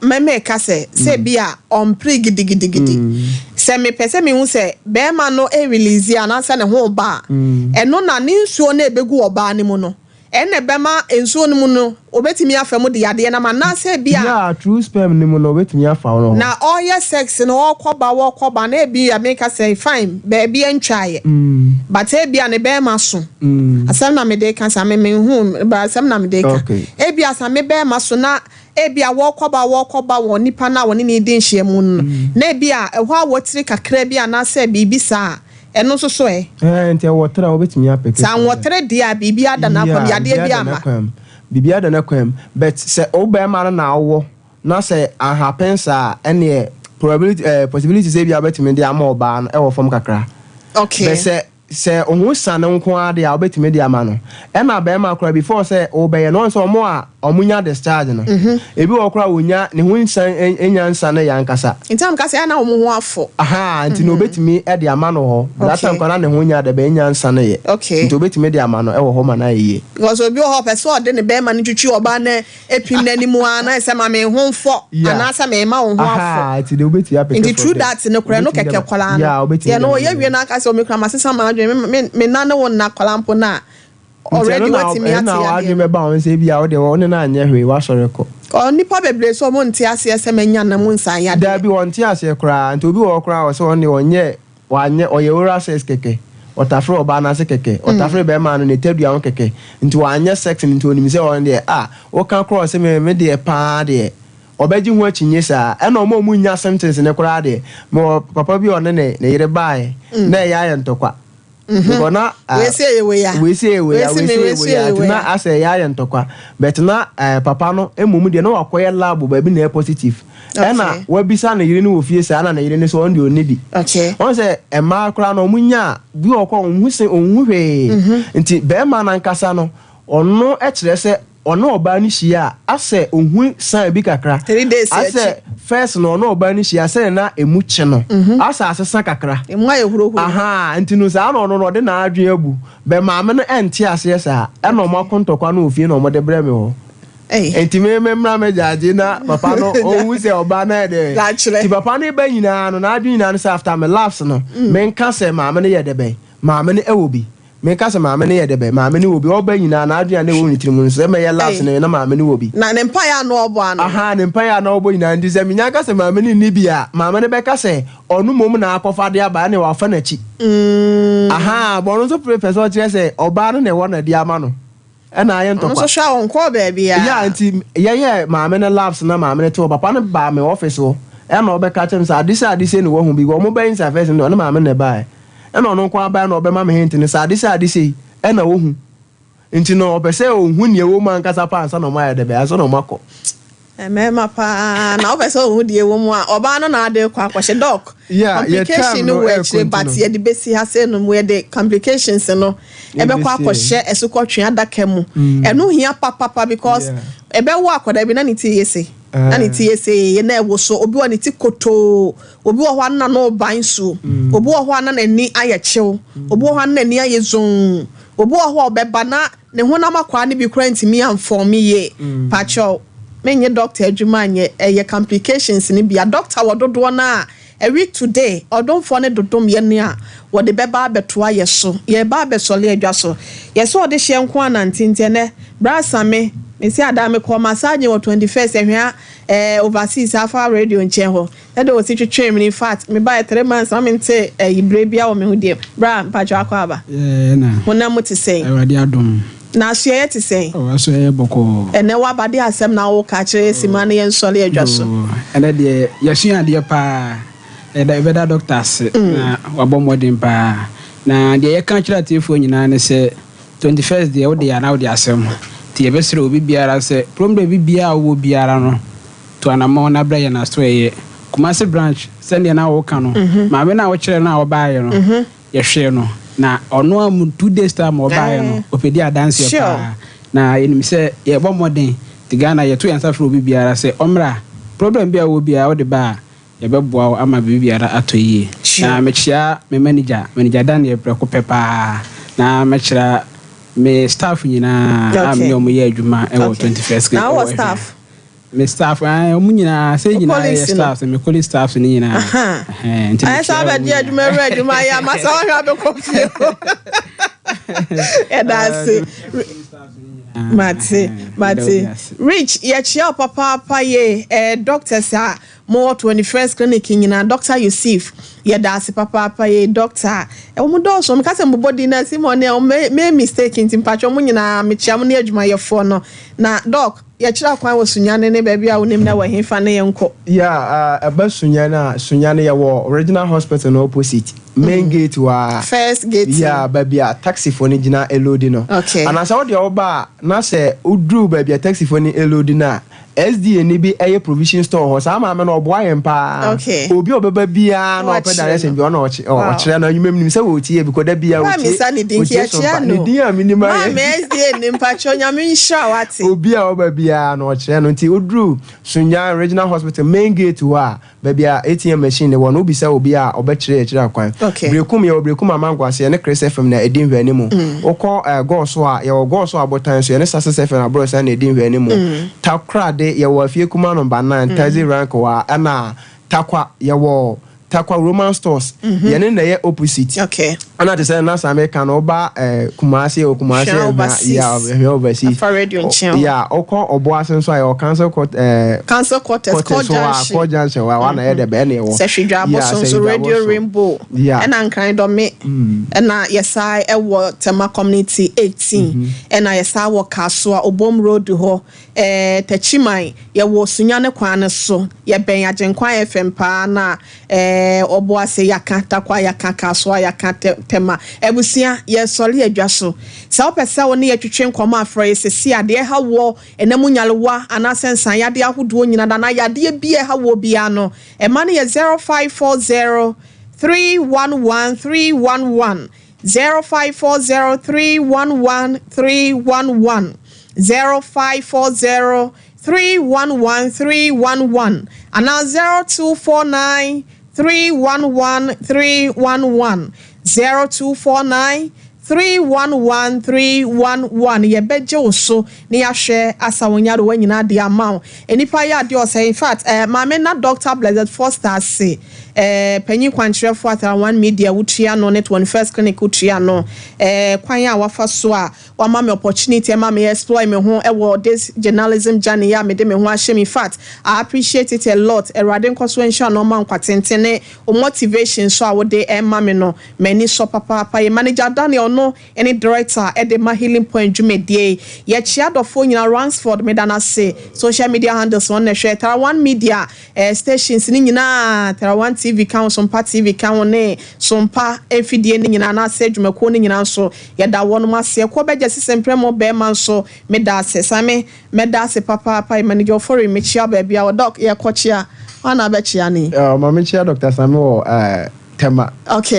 meme ka se bia on pre gidigidi se me pese me hu se be ma no e release ana se ne ho ba eno na ni nsuo na ebegu oba ni mu no ene bema ensuo no mu no obetimi afam de yade na ma na se bia yeah true sperm ni mu no obetimi afa no na all your sex no okoba na ebi ya make say fine baby entwaye but e bia ne be ma so asem na me de kan sa me hu ba asem na me de kan e bia sa me be ma so na e bia wokoba wo nipa na woni ni di nhye mu no na bia ehwo a wotiri kakra bia na se bibi sa eno so nti water obetimi apeke sa water dia bibia da na kwam yade bia ma bibia da na kwam but se oba ma na awo na se happens ene probability possibility say bia betimi dia ma oba no e wo form kakra okay but se say ohu san nko ade a obetime de ama no e na be ma kora before say obeye no so mo a omunya discharge no ebi wo kora wonya ne hu nsan enya nsan na yankasa ntam ka say na omu ho afo aha nti no obetime e de ama no ho that time kora ne hu nya de be enya nsan na ye nti obetime de ama no e wo ho ma na ye because obi ho person de ne be ma ne twitwi oba na epim na nimu ana say ma me ho mfo ana say me ma wo ho afo aha nti de obetime apeke nti true that ne kora no keke kwala no ye no ye wie na ka say omi kra ma sesa ma me na ne won na kwala mpo na already what me at na wadwe me ba won say bia wo de wo ne na anya hwe wa sore ko nipa bebre so mo nti ase ese menya na mo nsan ya da bi won ti ase kra nti obi wo kra wo so won ne onye wanye oye ora ses keke otafre oba na se keke otafre be ma no ne tadua won keke nti wanye sex nti onim se won de wo kan cross me de pa de obeji hu achinye sa e na omo mu nya sentence ne kra de mo papa bi on ne yire bae na ya ye ntokwa because we say na ase ya ntokwa but na papa no emum de na wakoye lab ba bi na positive e na wabisa na yire ne wo fie sa na yire ne so on de oni bi on say e ma kra no munya bi okọ onhu se onhu hwe nti be ma na nkasa no ono e kire se ono oba ni hia ase onhu san bi kakra 3 days ase first no ono oba ni hia ase na emu che no ase asesa kakra emu aye huro aha nti no sa no de na adwen abu be maame no enti ase sa e no makontokwa no ofie no mo de breme ho enti me mra me jaje na papa no onhu se oba na de ti papa no ba nyina no na adwen nyina no sa after me laughs no me nka se maame no ye de be maame no ewobi me ka se maame ne ye de be maame ne obi oba nyina na adua ne wo nitirimu so me ye laughs ne na maame ne obi na ne mpa ya no obo ano aha ne mpa ya na obo nyina ndi se minya ka se maame ne ni bia maame ne be ka se onu mom na akofa de aba ne wa fa na chi aha bo no so professor kire se oba no ne wo na di ama no e na aye ntokwa so sha won ko ba bia ya nti ye maame ne laughs na maame ne to papa ne ba me office wo e na obe ka chem sa adise ne wo hu bi wo mo be interface ne no maame ne ba ena ono kwa ba na obema me hint ni sa adise ena wo hu nti no obese ohun ne wo man kasa pa ansa no ma ya de be aso no mako mema pa na obese ohun die wo mu a oba no na ade kwa kwhye doc complication no we chire but ye de besi ha se no we de complications no ebe kwa kwhye esukotwe adaka mu eno hia papa because ebe wo akoda bi na ni tie yese ani tie say ye na ewo so obi woni ti koto obi wo hwa na no ban so obi wo hwa na ni aye chew obi wo hwa na ni aye zon obi wo hwa obeba na ne ho na makwa ne bi kura ntimi amform ye pacho menye doctor adwuma anye ye complications ni bia doctor wododo na a week today odonfo ne dodom ye ne a wo de beba beto aye so ye ba be sole adwa so ye so de hye nko anantinte ne brasame mesi adame ko massage wo 21st ehwa overseas afa radio nche ho e de wo si twetwe me in fact me buy 3 months am nte ibre bia wo me hu dem bra mpacho akwa na hona muti sei awade adom na so ye ti sei o so ye boko ene wa bade asem na wo ka kire simane ye nsole adwa so ene de ye sua de pa da beda doctors na wabo modern pa na de ye kan kire atefo nyina ne se 21st de wo de ya na wo de asem ti ye besere obi biara se problem bi biara wo biara no to anamo na bra ye na so ye Kumasi branch send ye na wo kan no ma me na wo kire na wo ba ye no ye hwe no na ono am 2 days time wo ba ye no opedi adanse pa na enim se ye bo modern ti Ghana ye to yansa fro obi biara se omra problem bia wo biara wo de ba ye beboa ama bi biara atoyie na me chia me manager dan ye preko pepa na me kira me staff nyina am yo mo ye adwuma e wo 21st na wo staff me staff omu nyina say nyina ye staff me colleague staff ni nyina nti ai sa ba di adwuma ya masa wa hwa be confuse e da se Mate Rich ye chia papa ye doctors a mo 21st clinic nyina Dr. Yusuf ye da se papa ye doctor e mo do so me ka se mo body na si mo ne me mistake nti mpacho mo nyina me chia mo ne adwuma ye fo no na doc ye kira kwan wo sunyane ne ba bia wo nim na wa hefa ne ye nko aba sunyane ye wo original hospital no opposite main gate wa first gate ba bia taxi for ni gina elodi no okay and as all the oba na se udru ba bia taxi for ni elodi na SDA ni bi eye provision store ho sa ma me no obo ayen pa obi obeba bia na ope direction bi ona o kire na nwumem nim se wo tie bi ko da bia wo tie ma sa ni din ki achia no ni din a minima ma SDA ni mpa cho nyame nhira wate obi a oba bia na o kire no nti odru Sunya Regional Hospital main gate wa ba bia ATM machine wo no bi sa obi a oba kire akwan brekum ye brekum amangwase ne Chris FM na edin hwani mu okọ go so a ye go so abotan so ye ne Success FM abro sa na edin hwani mu takra de ye wo afie kuma no ba 9 tazi rank wa ana takwa ye wo takwa Roman stores ye ne na ye opposite ana de say na America no ba kumase o kumase ya overseas for radio nchen ya okọ obo asenso ayo cancel quarters ko junction wa na ye de be ne wo sehwedwa aboso so radio rainbow and kind of me and yesai e wo tema community 18 and yesai wo kaso a obom road ho tachiman ye wo sunya ne kwan so ye ben agenkwan FM pa na obo ase yakata kwa yakaka so yakata tema ebusia ye sole adwaso sa opese wo ne yetwetwe nkoma afro yesesi ade ha wo enamunyalewa anasensan yade ahodo nyina da na yade bie ha wo bia no e ma ne ye 0540 311 311 0540 311 311 0540 311 311 and now 0249 311 311 0249 311 311 ye beje oso ni ahwe asawonyaro wanyina de amount enipa ya de o say in fact mama na Dr. Blessed Foster say panyi kwankyerɛ for at one media wutia no net 21st clinic wutia no kwan ya wafa so a wa ma me opportunity ma me explore me ho this journalism journey ya me de me ho ahye me fact I appreciate it a lot erade nkoso ensure no man kwatentene o motivation so a wo de ma me no mani so papa ye manager Daniel no any director e de ma healing point dwumedie ye chia dofo nyina Ransford me dana say social media handles on na share tara one media stations ni nyina tara one TV count Sompa TV count ne Sompa efidie ni nyina na se dwumako ni nyina so ye da wono mase ko beje sesempre mo be man so me da sesame me da se papa manager for me chia ba bia o doc ye kochia ana be chia ni ma me chia Dr. Samuel tema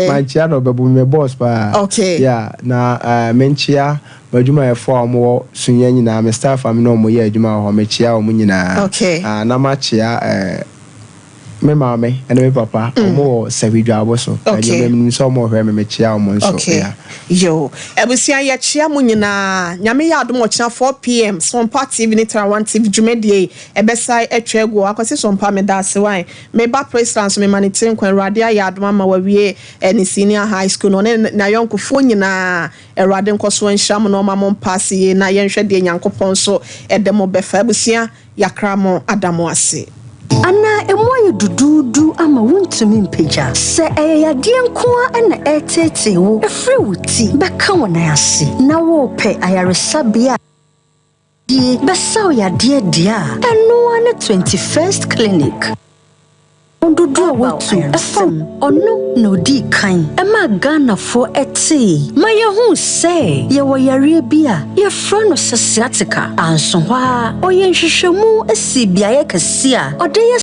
my chia no be me boss pa yeah na menchia madwuma e for mo sunya nyina me staff am no mo ye adwuma ho me chia o mo nyina na ma chia me mama and me papa omo servidwa aboso and me so mo hwe me chia omo nso yeah yo ebusia ye chia mo nyina nyame ya adom ochina 4 pm Sompa TV ni tra 1 TV dwumedie ebesai etwego akwase Sompa me da ase me ba president me manite nkwan rade ya adom ama wawie ni senior high school no na yonkofo nyina erade nkoso nham no ma mo pass ye na ye nhwe de nyankopon so edemo befa ebusia yakramo adamo ase ana emoye dududu ama wuntumi mpeja se eyade nkoa na etete wo efre wuti beka wona ase na wo pe ayaresabia die besaw yade dia eno ane 21st clinic ondudu wotu efam ono no di kan ema Ghana for eti maye hu se ye wo yare bia ye fra no sciatica anso hwa oye nhwehwemu asibia ye kase a ode